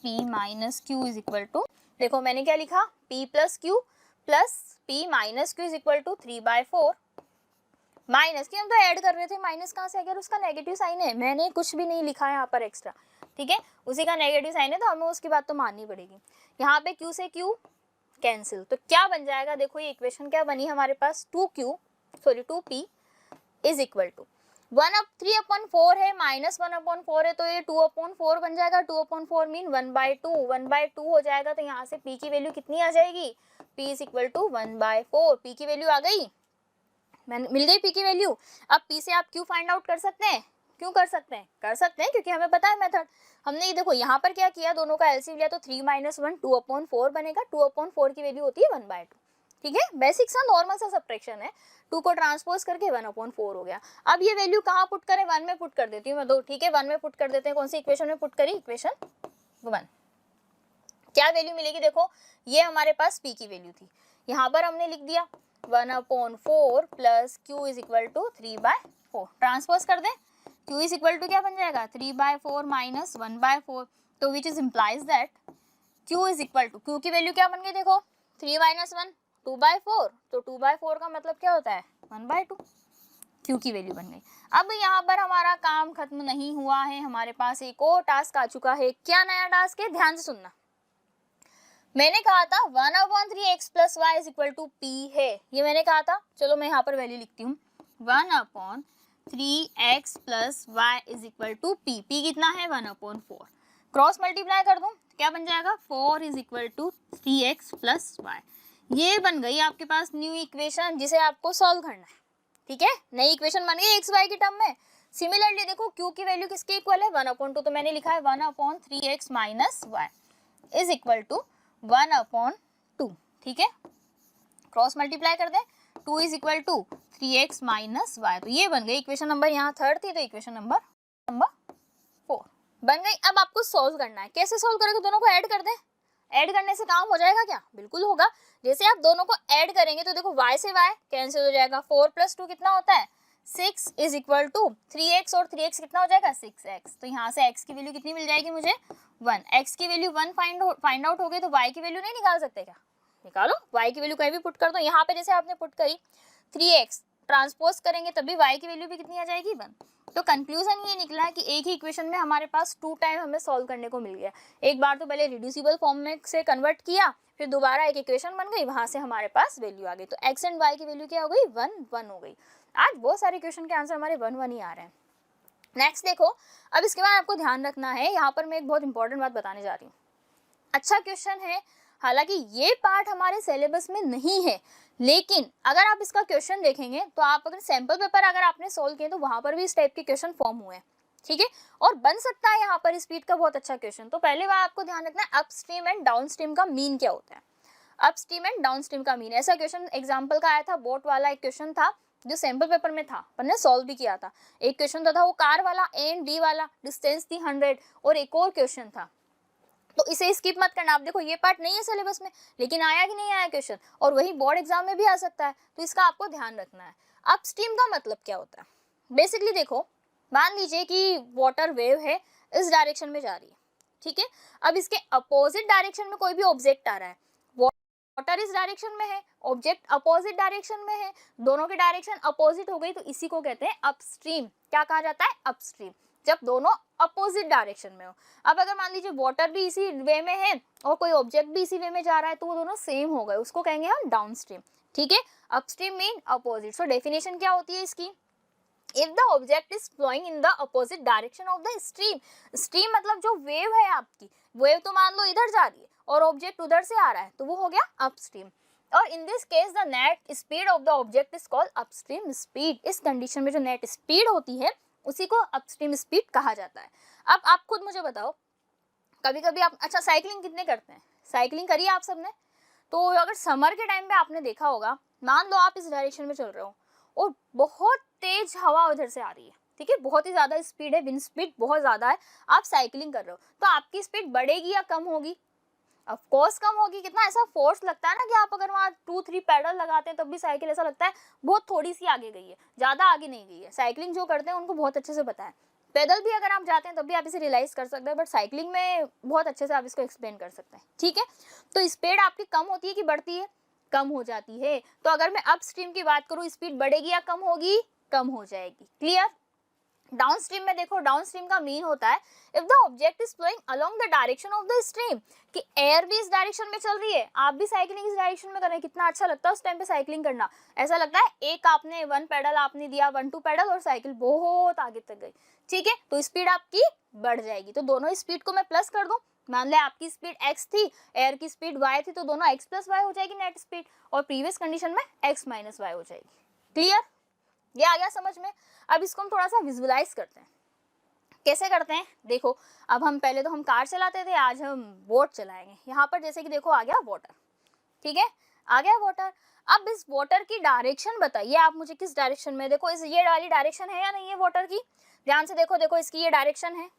Speaker 1: p minus q is equal to, देखो मैंने क्या लिखा, p plus q plus p minus q is equal to 3/4। Minus की हम तो ऐड कर रहे थे, माइनस कहाँ से आ गया, उसका नेगेटिव साइन है, मैंने कुछ भी नहीं लिखा है यहाँ पर एक्स्ट्रा। ठीक है, उसी का नेगेटिव साइन है तो हमें उसकी बात तो माननी पड़ेगी। यहाँ पे q से q कैंसिल, तो क्या बन जाएगा, देखो ये इक्वेशन क्या बनी हमारे पास, 2p इज इक्वल टू 3/4 है, -1/4 है, तो ये 2/4 बन जाएगा। 2/4 मीन 1/2 हो जाएगा। तो यहाँ से p की वैल्यू कितनी आ जाएगी, p is equal to 1/4। p की वैल्यू आ गई, मिल गई p की वैल्यू। अब p से आप q फाइंड आउट कर सकते हैं, क्यों कर सकते हैं, कर सकते हैं क्योंकि हमें पता है मेथड। हमने ये देखो यहाँ पर क्या किया, दोनों का एलसीएम लिया तो 3 - 1 2/4 बनेगा। 2/4 की वैल्यू होती है 1/2। ठीक है, बेसिक सा नॉर्मल सा सब्ट्रैक्शन है। 2 को ट्रांसपोज करके 1/4 हो गया। अब ये वैल्यू कहाँ पुट करें, 1 में पुट कर देती हूँ मैं, दो ठीक है 1 में पुट कर देते हैं। कौन सी इक्वेशन में पुट करी, इक्वेशन 1। क्या वैल्यू मिलेगी, देखो ये हमारे पास p की वैल्यू थी, यहाँ पर हमने लिख दिया 1/4 plus q is equal to 3/4। Transpose कर दें, q इज इक्वल टू क्या बन जाएगा, 3/4 माइनस 1/4, तो which is implies that q is equal to, q की वैल्यू क्या बन गई, देखो 3 - 1 2/4, तो 2/4 का मतलब क्या होता है 1/2, q की वैल्यू बन गई। अब यहाँ पर हमारा काम खत्म नहीं हुआ है, हमारे पास एक और टास्क आ चुका है। क्या नया टास्क है, ध्यान से सुनना। मैंने कहा था 1/3x plus y is equal to p है, ये मैंने कहा था। चलो मैं यहाँ पर वैल्यू लिखती हूँ, 1/3x plus y is equal to p। p कितना है 1/4, क्रॉस मल्टीप्लाई कर दूँ क्या बन जाएगा, 4 is equal to 3x plus y. ये बन गई आपके पास न्यू इक्वेशन, जिसे आपको सॉल्व करना है। ठीक है, नई इक्वेशन बन गई x y की टर्म में। सिमिलरली देखो q की वैल्यू किसके इक्वल है, 1/2, तो मैंने लिखा है 1/3x minus y is equal to 1/2। ठीक है, क्रॉस मल्टीप्लाई कर दें, 2 is equal to 3x minus y, तो ये बन गई इक्वेशन नंबर, यहाँ 3rd थी तो इक्वेशन नंबर 4 बन गई। अब आपको सॉल्व करना है, कैसे सॉल्व करोगे, दोनों को ऐड कर दें। ऐड करने से काम हो जाएगा क्या, बिल्कुल होगा। जैसे आप दोनों को ऐड करेंगे तो देखो y से y कैंसिल हो जाएगा, 4 + 2 कितना होता है 6 इज इक्वल टू 3x, और 3x कितना हो जाएगा 6x, तो यहाँ से x की वैल्यू कितनी मिल जाएगी मुझे 1। x की वैल्यू 1 फाइंड आउट हो गई, तो y की वैल्यू नहीं निकाल सकते क्या, निकालो। y की वैल्यू कहीं भी पुट कर दो, यहाँ पे जैसे आपने पुट करी 3x, ट्रांसपोज करेंगे तभी y की वैल्यू भी कितनी आ जाएगी 1। तो कंक्लूजन ये निकला है कि एक ही इक्वेशन में हमारे पास 2 टाइम हमें सॉल्व करने को मिल गया। एक बार तो पहले रिड्यूसिबल फॉर्म में से कन्वर्ट किया, फिर दोबारा एक इक्वेशन बन गई, वहां से हमारे पास वैल्यू आ गई। तो x एंड y की वैल्यू क्या हो गई 1 1 हो गई। आज बहुत सारे क्वेश्चन के आंसर हमारे 1 1 ही आ रहे हैं। नेक्स्ट देखो, अब इसके बाद आपको ध्यान रखना है, यहाँ पर मैं एक बहुत इंपॉर्टेंट बात बताने जा रही हूँ। अच्छा क्वेश्चन है, हालांकि ये पार्ट हमारे सिलेबस में नहीं है, लेकिन अगर आप इसका क्वेश्चन देखेंगे तो आप अगर सैंपल पेपर अगर आपने सोल्व किए तो वहां पर भी इस टाइप के क्वेश्चन फॉर्म हुए हैं। ठीक है, और बन सकता है यहाँ पर स्पीड का बहुत अच्छा क्वेश्चन। तो पहले बार आपको ध्यान रखना है अपस्ट्रीम एंड डाउनस्ट्रीम का मीन क्या होता है। अपस्ट्रीम एंड डाउनस्ट्रीम का मीन, ऐसा क्वेश्चन एग्जाम्पल का आया था, बोट वाला एक क्वेश्चन था जो सैंपल पेपर में था, अपन ने सॉल्व भी किया था। एक क्वेश्चन था वो कार वाला, ए एंड डी वाला, डिस्टेंस थी 100, और एक और क्वेश्चन था, तो इसे स्किप मत करना। आप देखो ये पार्ट नहीं है सिलेबस में, लेकिन आया कि नहीं आया क्वेश्चन, और वही बोर्ड एग्जाम में भी आ सकता है, तो इसका आपको ध्यान रखना है। अपस्ट्रीम का मतलब क्या होता है, बेसिकली देखो मान लीजिए कि वाटर वेव है, इस डायरेक्शन में जा रही है। ठीक है, अब इसके अपोजिट डायरेक्शन में कोई भी ऑब्जेक्ट आ रहा है, वाटर इस डायरेक्शन में है, ऑब्जेक्ट अपोजिट डायरेक्शन में है, दोनों की डायरेक्शन अपोजिट हो गई, तो इसी को कहते हैं अपस्ट्रीम। क्या कहा जाता है, अपस्ट्रीम, जब दोनों अपोजिट डायरेक्शन में हो। अब अगर मान लीजिए वाटर भी इसी वे में है और कोई ऑब्जेक्ट भी इसी वे में जा रहा है, तो वो दोनों सेम हो गए, उसको कहेंगे हम डाउनस्ट्रीम। ठीक है, upstream mean opposite. So definition क्या होती है इसकी, if the object is flowing in the opposite direction of the stream, stream मतलब जो वेव है आपकी, वेव तो मान लो इधर जा रही है और ऑब्जेक्ट उधर से आ रहा है, तो वो हो गया अपस्ट्रीम। और in this case the net speed of the object is called upstream speed. इस कंडीशन में जो नेट स्पीड होती है उसी को अपस्ट्रीम स्पीड कहा जाता है। अब आप खुद मुझे बताओ, कभी कभी आप, अच्छा साइकिलिंग कितने करते हैं, साइकिलिंग करी आप सबने, तो अगर समर के टाइम पे आपने देखा होगा, मान लो आप इस डायरेक्शन में चल रहे हो और बहुत तेज हवा उधर से आ रही है, ठीक है, बहुत ही ज्यादा स्पीड है, विंड स्पीड बहुत ज्यादा है, आप साइकिलिंग कर रहे हो, तो आपकी स्पीड बढ़ेगी या कम होगी? ऑफ कोर्स कम होगी। कितना ऐसा फोर्स लगता है ना कि आप अगर वहाँ 2-3 पैडल लगाते हैं तब भी साइकिल ऐसा लगता है बहुत थोड़ी सी आगे गई है, ज्यादा आगे नहीं गई है। साइकिलिंग जो करते हैं उनको बहुत अच्छे से पता है। पैदल भी अगर आप जाते हैं तब भी आप इसे रियलाइज कर सकते हैं, बट साइकिलिंग में बहुत अच्छे से आप इसको एक्सप्लेन कर सकते हैं, ठीक है। तो स्पीड आपकी कम होती है कि बढ़ती है? कम हो जाती है। तो अगर मैं अप स्ट्रीम की बात करूँ, स्पीड बढ़ेगी या कम होगी? कम हो जाएगी। क्लियर? डाउन स्ट्रीम में देखो, डाउन स्ट्रीम का मीन होता है if the object is flowing along the direction of the stream, कि एयर भी इस डायरेक्शन में चल रही है, आप भी साइकिलिंग इस डायरेक्शन में कर रहे हैं। कितना अच्छा लगता है उस टाइम पे साइकिलिंग करना, ऐसा लगता है एक आपने 1 पैडल आपने दिया, 1-2 पैडल, और साइकिल बहुत आगे तक गई, ठीक है, तो स्पीड आपकी बढ़ जाएगी। तो दोनों स्पीड को मैं प्लस कर दूं, मान ले आपकी स्पीड x थी, एयर की स्पीड y थी, तो दोनों x + y हो जाएगी नेट स्पीड, और प्रीवियस कंडीशन में x - y हो जाएगी। क्लियर? ये आ गया समझ में? अब इसको हम थोड़ा सा विजुअलाइज करते हैं। कैसे करते हैं? देखो, अब हम पहले तो हम कार चलाते थे, आज हम बोट चलाएंगे। यहाँ पर जैसे कि देखो आ गया वाटर, ठीक है, आ गया वाटर। अब इस वाटर की डायरेक्शन बताइए आप मुझे, किस डायरेक्शन में? देखो इस ये वाली डायरेक्शन है या नहीं है वाटर की? ध्यान से देखो, देखो इसकी ये डायरेक्शन है,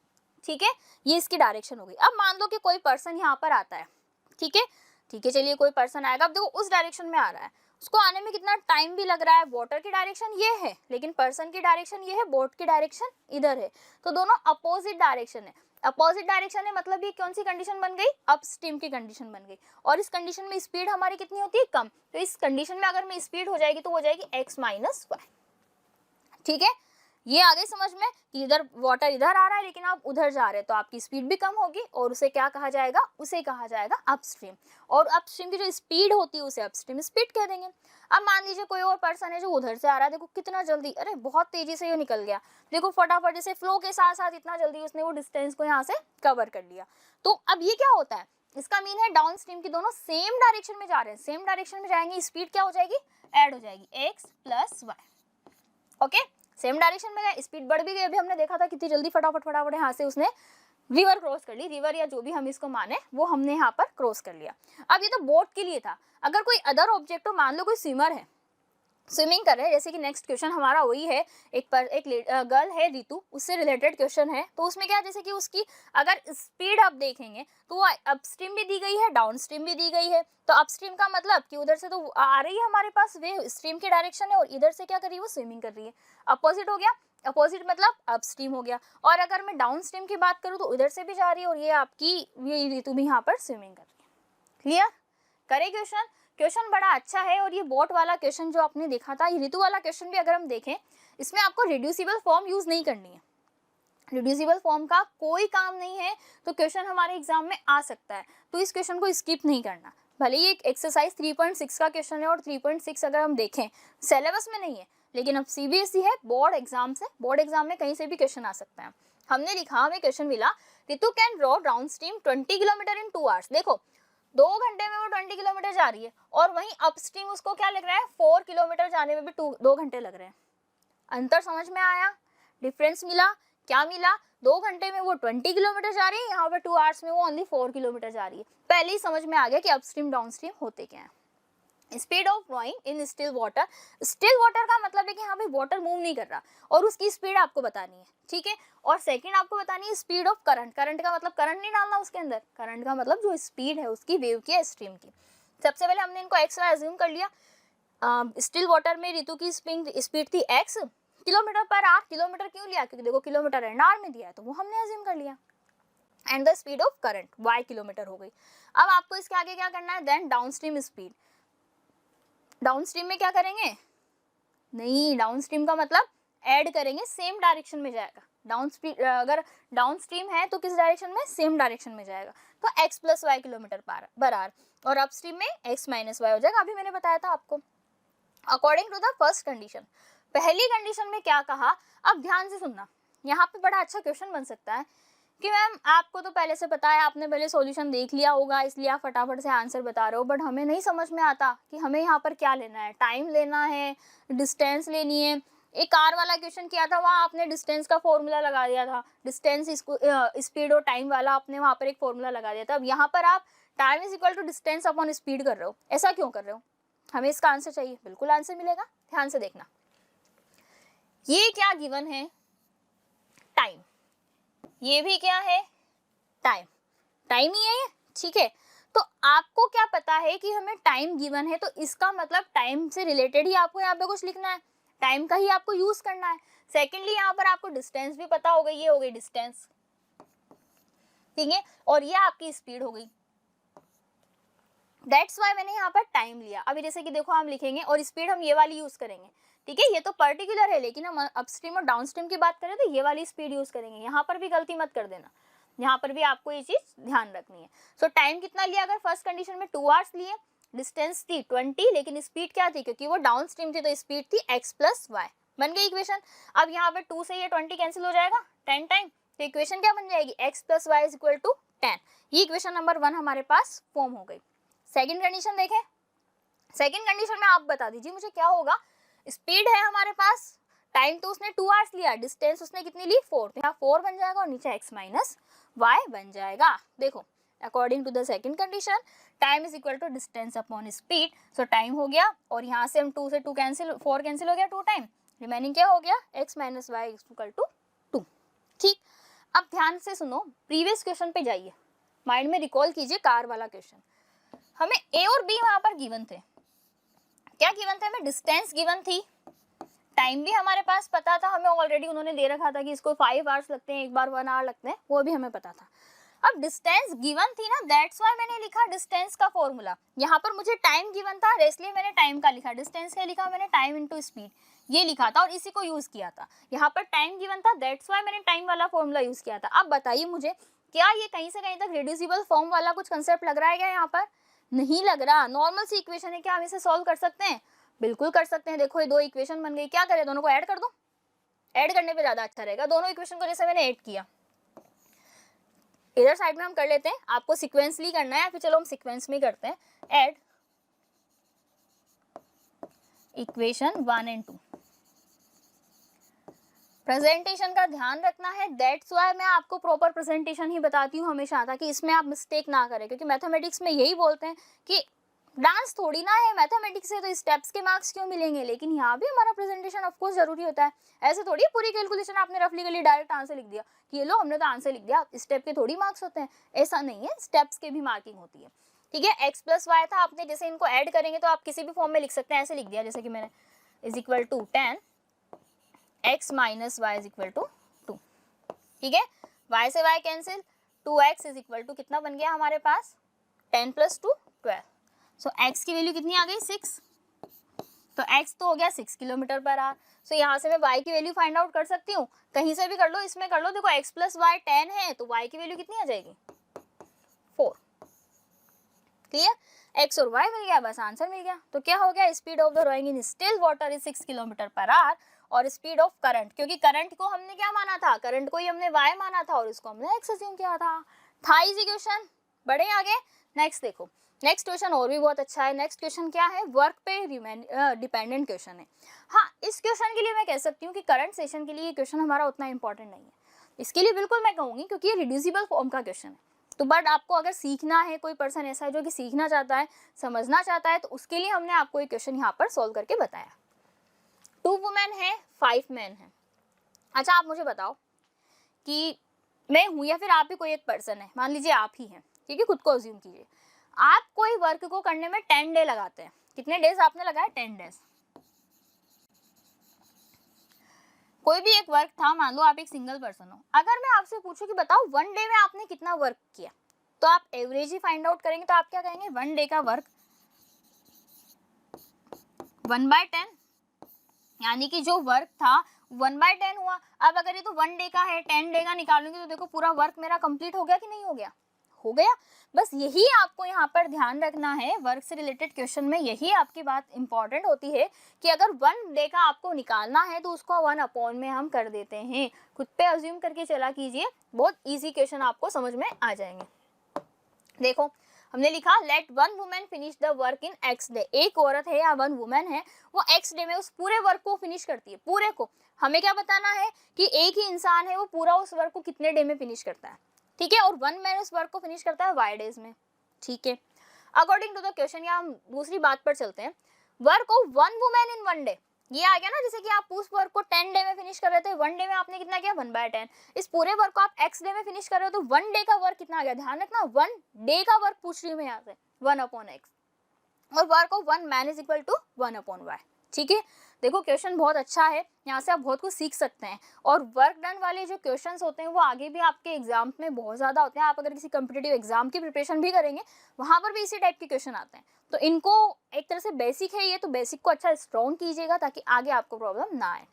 Speaker 1: ठीक है, ये इसकी डायरेक्शन हो गई। अब मान लो कि कोई पर्सन यहाँ पर आता है, ठीक है, ठीक है, चलिए कोई पर्सन आएगा। अब देखो उस डायरेक्शन में आ रहा है, उसको आने में कितना टाइम भी लग रहा है। वाटर की डायरेक्शन ये है, लेकिन पर्सन की डायरेक्शन ये है, बोट की डायरेक्शन इधर है, तो दोनों अपोजिट डायरेक्शन है। अपोजिट डायरेक्शन है मतलब ये कौन सी कंडीशन बन गई? अपस्ट्रीम की कंडीशन बन गई। और इस कंडीशन में स्पीड हमारी कितनी होती है? कम। तो इस कंडीशन में अगर मैं स्पीड हो जाएगी तो हो जाएगी x - y, ठीक है। ये आ गई समझ में कि इधर वाटर इधर आ रहा है लेकिन आप उधर जा रहे हैं, तो आपकी स्पीड भी कम होगी, और उसे क्या कहा जाएगा? उसे कहा जाएगा अपस्ट्रीम। और अपस्ट्रीम की जो स्पीड होती है उसे अपस्ट्रीम स्पीड कह देंगे। अब मान लीजिए कोई और पर्सन है जो उधर से आ रहा है, देखो कितना जल्दी, अरे बहुत तेजी से ये निकल गया, देखो फटाफट जैसे फ्लो के साथ साथ इतना जल्दी उसने वो डिस्टेंस को यहाँ से कवर कर लिया। तो अब ये क्या होता है? इसका मीन है डाउन स्ट्रीम की दोनों सेम डायरेक्शन में जा रहे हैं, सेम डायरेक्शन में जाएंगे, स्पीड क्या हो जाएगी? ऐड हो जाएगी, x + y। Okay, same direction में गए, स्पीड बढ़ भी गई। अभी हमने देखा था कितनी जल्दी फटाफट फटाफट यहाँ से उसने रिवर क्रॉस कर ली, रिवर या जो भी हम इसको माने वो हमने यहाँ पर क्रॉस कर लिया। अब ये तो बोट के लिए था। अगर कोई अदर ऑब्जेक्ट हो, मान लो कोई स्विमर है, स्विमिंग कर रहे हैं, जैसे कि नेक्स्ट क्वेश्चन हमारा वही है, एक गर्ल है रितु, उससे रिलेटेड क्वेश्चन है। तो उसमें क्या है, जैसे कि उसकी अगर स्पीड आप देखेंगे तो वो अपस्ट्रीम भी दी गई है, डाउन स्ट्रीम भी दी गई है। तो अपस्ट्रीम का मतलब कि उधर से तो आ रही है हमारे पास वेव, स्ट्रीम की डायरेक्शन है, और इधर से क्या कर रही है? वो स्विमिंग कर रही है। अपोजिट हो गया, अपोजिट मतलब अपस्ट्रीम हो गया। और अगर मैं डाउन स्ट्रीम की बात करूँ तो उधर से भी जा रही है, और ये आपकी ये रितु भी यहाँ पर स्विमिंग कर रही है। क्लियर? करे क्वेश्चन? क्वेश्चन बड़ा अच्छा है। और ये बोट वाला क्वेश्चन जो आपने देखा था, ये ऋतु वाला क्वेश्चन भी अगर हम देखें, इसमें आपको रिड्यूसिबल फॉर्म यूज नहीं करनी है, रिड्यूसिबल फॉर्म का कोई काम नहीं है, तो क्वेश्चन हमारे एग्जाम में आ सकता है, तो इस क्वेश्चन को स्किप नहीं करना। भले ही एक एक्सरसाइज 3.6 का क्वेश्चन है, और 3.6 अगर हम देखें सिलेबस में नहीं है, लेकिन अब CBSE है, बोर्ड एग्जाम से, बोर्ड एग्जाम में कहीं से भी क्वेश्चन आ सकता है। हमने लिखा, हमें क्वेश्चन मिला, Ritu can draw downstream 20 kilometre in 2 hours. देखो 2 घंटे में वो 20 किलोमीटर जा रही है, और वहीं अपस्ट्रीम उसको क्या लग रहा है? 4 किलोमीटर जाने में भी 2 घंटे लग रहे हैं। अंतर समझ में आया? डिफरेंस मिला? क्या मिला? 2 घंटे में वो 20 किलोमीटर जा रही है, यहाँ पर 2 आवर्स में वो ओनली 4 किलोमीटर जा रही है। पहले ही समझ में आ गया कि अपस्ट्रीम डाउन स्ट्रीम होते क्या है। Speed of flowing in still water, still water का मतलब है कि यहाँ पे वाटर मूव नहीं कर रहा, और उसकी स्पीड आपको बतानी है, ठीक है। और सेकंड आपको बतानी है स्पीड ऑफ करंट। करंट का मतलब करंट नहीं डालना उसके अंदर, करंट का मतलब जो स्पीड है उसकी, वेव की, स्ट्रीम की। सबसे पहले हमने इनको x y अज्यूम कर लिया। स्टिल वाटर में ऋतु की स्पीड थी x km/h। किलोमीटर क्यों लिया? क्योंकि देखो किलोमीटर एनआर में दिया है, तो वो हमने अज्यूम कर लिया। And the speed of current y kilometre हो गई। अब आपको इसके आगे क्या करना है? Then downstream speed. डाउनस्ट्रीम में क्या करेंगे? नहीं, डाउनस्ट्रीम का मतलब ऐड करेंगे, सेम डायरेक्शन में जाएगा। अगर डाउनस्ट्रीम है तो किस डायरेक्शन में? सेम डायरेक्शन में जाएगा, तो x + y km/h। और अपस्ट्रीम में x - y हो जाएगा, अभी मैंने बताया था आपको। According to the first condition, पहली कंडीशन में क्या कहा, अब ध्यान से सुनना, यहाँ पे बड़ा अच्छा क्वेश्चन बन सकता है कि मैम आपको तो पहले से पता है, आपने पहले सॉल्यूशन देख लिया होगा इसलिए आप फटाफट से आंसर बता रहे हो, बट हमें नहीं समझ में आता कि हमें यहाँ पर क्या लेना है, टाइम लेना है, डिस्टेंस लेनी है। एक कार वाला क्वेश्चन किया था, वहाँ आपने डिस्टेंस का फॉर्मूला लगा दिया था, डिस्टेंस स्पीड और टाइम वाला आपने वहाँ पर एक फॉर्मूला लगा दिया था। अब यहाँ पर आप time is equal to distance upon speed कर रहे हो, ऐसा क्यों कर रहे हो? हमें इसका आंसर चाहिए, बिल्कुल आंसर मिलेगा, ध्यान से देखना। ये क्या गिवन है, टाइम, ये भी क्या है, टाइम, टाइम ही है ये, ठीक है। तो आपको क्या पता है कि हमें टाइम गिवन है, तो इसका मतलब टाइम से रिलेटेड ही आपको यहाँ पे कुछ लिखना है, टाइम का ही आपको यूज करना है। सेकेंडली यहाँ पर आपको डिस्टेंस भी पता हो गई, ये हो गई डिस्टेंस, ठीक है, और ये आपकी स्पीड हो गई। दैट्स वाई मैंने यहाँ पर टाइम लिया। अभी जैसे कि देखो हम लिखेंगे और स्पीड हम ये वाली यूज करेंगे, ठीक है, ये तो पर्टिकुलर है, लेकिन हम अपस्ट्रीम और डाउनस्ट्रीम की बात करें तो ये वाली स्पीड यूज करेंगे। यहाँ पर भी गलती मत कर देना, यहाँ पर भी आपको ये चीज ध्यान रखनी है। सो टाइम कितना लिया, अगर फर्स्ट कंडीशन में 2 आवर्स लिए, डिस्टेंस थी 20, लेकिन स्पीड क्या थी, क्योंकि वो डाउनस्ट्रीम थी तो स्पीड थी x प्लस वाई, बन गई इक्वेशन। अब यहाँ पर 2 से ये 20 कैंसिल हो जाएगा 10 टाइम, तो इक्वेशन क्या बन जाएगी, x plus y is equal to 10। ये इक्वेशन नंबर 1 हमारे पास फॉर्म हो गई। सेकेंड कंडीशन देखें, सेकेंड कंडीशन में आप बता दीजिए मुझे क्या होगा, स्पीड है हमारे पास, टाइम तो उसने 2 आवर्स लिया, डिस्टेंस उसने कितनी ली 4, तो यहाँ 4 बन जाएगा और नीचे x माइनस वाई बन जाएगा। देखो according to the second condition time is equal to distance upon speed, so time हो गया और यहाँ से हम 2 से 2 कैंसिल, 4 कैंसिल हो गया 2 टाइम, रिमेनिंग क्या हो गया x minus y equal to 2, ठीक। अब ध्यान से सुनो, प्रीवियस क्वेश्चन पे जाइए, माइंड में रिकॉल कीजिए कार वाला क्वेश्चन। हमें a और b वहां पर गिवन थे, क्या गिवन थे, हमें डिस्टेंस गिवन थी, टाइम भी हमारे पास पता था, हमें ऑलरेडी उन्होंने दे रखा था कि इसको 5 आवर्स लगते हैं, एक बार 1 आवर लगते हैं, वो भी हमें पता था। अब डिस्टेंस गिवन थी ना, दैट्स व्हाई मैंने लिखा डिस्टेंस का फॉर्मूला। यहाँ पर मुझे टाइम गिवन था इसलिए मैंने टाइम का लिखा, डिस्टेंस क्या लिखा मैंने, टाइम इनटू स्पीड, ये लिखा था और इसी को यूज किया था। यहाँ पर टाइम गिवन था, दैट्स व्हाई मैंने टाइम वाला फॉर्मूला यूज किया था। अब बताइए मुझे, क्या ये कहीं से कहीं तक रिड्यूसिबल फॉर्म वाला कुछ कंसेप्ट लग रहा है क्या? यहाँ पर नहीं लग रहा, नॉर्मल सी इक्वेशन है, क्या हम इसे सॉल्व कर सकते हैं? बिल्कुल कर सकते हैं। देखो ये 2 इक्वेशन बन गई, क्या करें, दोनों को ऐड कर दो, ऐड करने पे ज्यादा अच्छा रहेगा। दोनों इक्वेशन को जैसे मैंने ऐड किया, इधर साइड में हम कर लेते हैं, आपको सीक्वेंसली करना है, फिर चलो हम सीक्वेंस में करते हैं, ऐड इक्वेशन 1 एंड 2। प्रेजेंटेशन का ध्यान रखना है, दैट्स व्हाई मैं आपको प्रॉपर प्रेजेंटेशन ही बताती हूँ हमेशा, ताकि इसमें आप मिस्टेक ना करें, क्योंकि मैथमेटिक्स में यही बोलते हैं कि डांस थोड़ी ना है, मैथमेटिक्स से तो स्टेप्स के मार्क्स क्यों मिलेंगे, लेकिन यहाँ भी हमारा प्रेजेंटेशन ऑफ कोर्स जरूरी होता है। ऐसे थोड़ी पूरी कैलकुलेशन आपने रफली के लिए डायरेक्ट आंसर लिख दिया कि ये लो हमने तो आंसर लिख दिया, स्टेप के थोड़ी मार्क्स होते हैं, ऐसा नहीं है, स्टेप्स के भी मार्किंग होती है, ठीक है। एक्स प्लस वाई था, आपने जैसे इनको ऐड करेंगे तो आप किसी भी फॉर्म में लिख सकते हैं, ऐसे लिख दिया जैसे कि मैंने is equal to 10 x minus y is equal to 2, ठीक है। y से y cancel, 2x is equal to कितना बन गया हमारे पास, 10 प्लस 2 12, सो x की वैल्यू कितनी आ गई 6, तो x तो हो गया 6 किलोमीटर पर आवर। सो यहाँ से मैं y की वैल्यू फाइंड आउट कर सकती हूँ, कहीं से भी कर लो, इसमें कर लो, देखो x प्लस वाई 10 है तो y की वैल्यू कितनी आ जाएगी 4, क्लियर, x और y मिल गया, बस आंसर मिल गया। तो क्या हो गया, speed of the rowing in still water is 6 kilometre per hour, और स्पीड ऑफ करंट, क्योंकि करंट को हमने क्या माना था, करंट को ही हमने y माना था और इसको हमने x अज्यूम किया था इजी क्वेश्चन। बढ़े आगे, नेक्स्ट देखो, नेक्स्ट क्वेश्चन और भी बहुत अच्छा है। नेक्स्ट क्वेश्चन क्या है, वर्क पे डिपेंडेंट क्वेश्चन है। हाँ, इस क्वेश्चन के लिए मैं कह सकती हूँ कि करंट सेशन के लिए ये क्वेश्चन हमारा उतना इंपॉर्टेंट नहीं है, इसके लिए बिल्कुल मैं कहूँगी क्योंकि ये रिड्यूसिबल फॉर्म का क्वेश्चन है। तो बट आपको अगर सीखना है, कोई पर्सन ऐसा है जो कि सीखना चाहता है, समझना चाहता है, तो उसके लिए हमने आपको ये क्वेश्चन यहाँ पर सॉल्व करके बताया। 2 वुमेन है 5 मैन है। अच्छा आप मुझे बताओ कि मैं हूँ या फिर आप ही कोई एक पर्सन है, मान लीजिए आप ही हैं, ठीक है, खुद को अज्यूम कीजिए। आप कोई वर्क को करने में 10 डे लगाते हैं, कितने डेज आपने लगाया, 10 डेज। कोई भी एक वर्क था, मान लो आप एक सिंगल पर्सन हो, अगर मैं आपसे पूछूं कि बताओ 1 डे में आपने कितना वर्क किया, तो आप एवरेज ही फाइंड आउट करेंगे, तो आप क्या कहेंगे, 1 डे का वर्क 1/10, यानी कि जो वर्क था 1/10 हुआ। अब अगर ये तो 1 डे का है, 10 डे का निकालूंगी तो देखो पूरा वर्क मेरा कंप्लीट हो गया कि नहीं हो गया, हो गया। बस यही आपको यहाँ पर ध्यान रखना है, वर्क से रिलेटेड क्वेश्चन में यही आपकी बात इंपॉर्टेंट होती है कि अगर 1 डे का आपको निकालना है तो उसको 1 में हम कर देते हैं। खुद पे अज्यूम करके चला कीजिए, बहुत ईजी क्वेश्चन आपको समझ में आ जाएंगे। देखो हमने लिखा let 1 women finish the work in x day. एक औरत है या 1 वुमेन है, वो x डे में उस पूरे वर्क को फिनिश करती है, पूरे को। हमें क्या बताना है कि एक ही इंसान है, वो पूरा उस वर्क को कितने डे में फिनिश करता है, ठीक है। और 1 मैन उस वर्क को फिनिश करता है y डेज में, ठीक है। अकॉर्डिंग टू द क्वेश्चन, या हम दूसरी बात पर चलते हैं। Work of 1 women in 1 day, ये आ गया ना, जैसे कि आप उस वर्क को 10 डे में फिनिश कर रहे थे, 1 डे में आपने कितना किया 1/10। इस पूरे वर्क को आप x डे में फिनिश कर रहे हो तो 1 डे का वर्क कितना आ गया, ध्यान रखना 1 डे का वर्क पूछ रही हूँ मैं यहाँ से, 1/x। और work of 1 man is equal to 1/y, ठीक है। देखो क्वेश्चन बहुत अच्छा है, यहाँ से आप बहुत कुछ सीख सकते हैं। और वर्क डन वाले जो क्वेश्चंस होते हैं वो आगे भी आपके एग्जाम में बहुत ज़्यादा होते हैं। आप अगर किसी कम्पिटिटिव एग्जाम की प्रिपरेशन भी करेंगे, वहाँ पर भी इसी टाइप के क्वेश्चन आते हैं। तो इनको एक तरह से बेसिक है ये, तो बेसिक को अच्छा स्ट्रॉन्ग कीजिएगा ताकि आगे आपको प्रॉब्लम ना आए।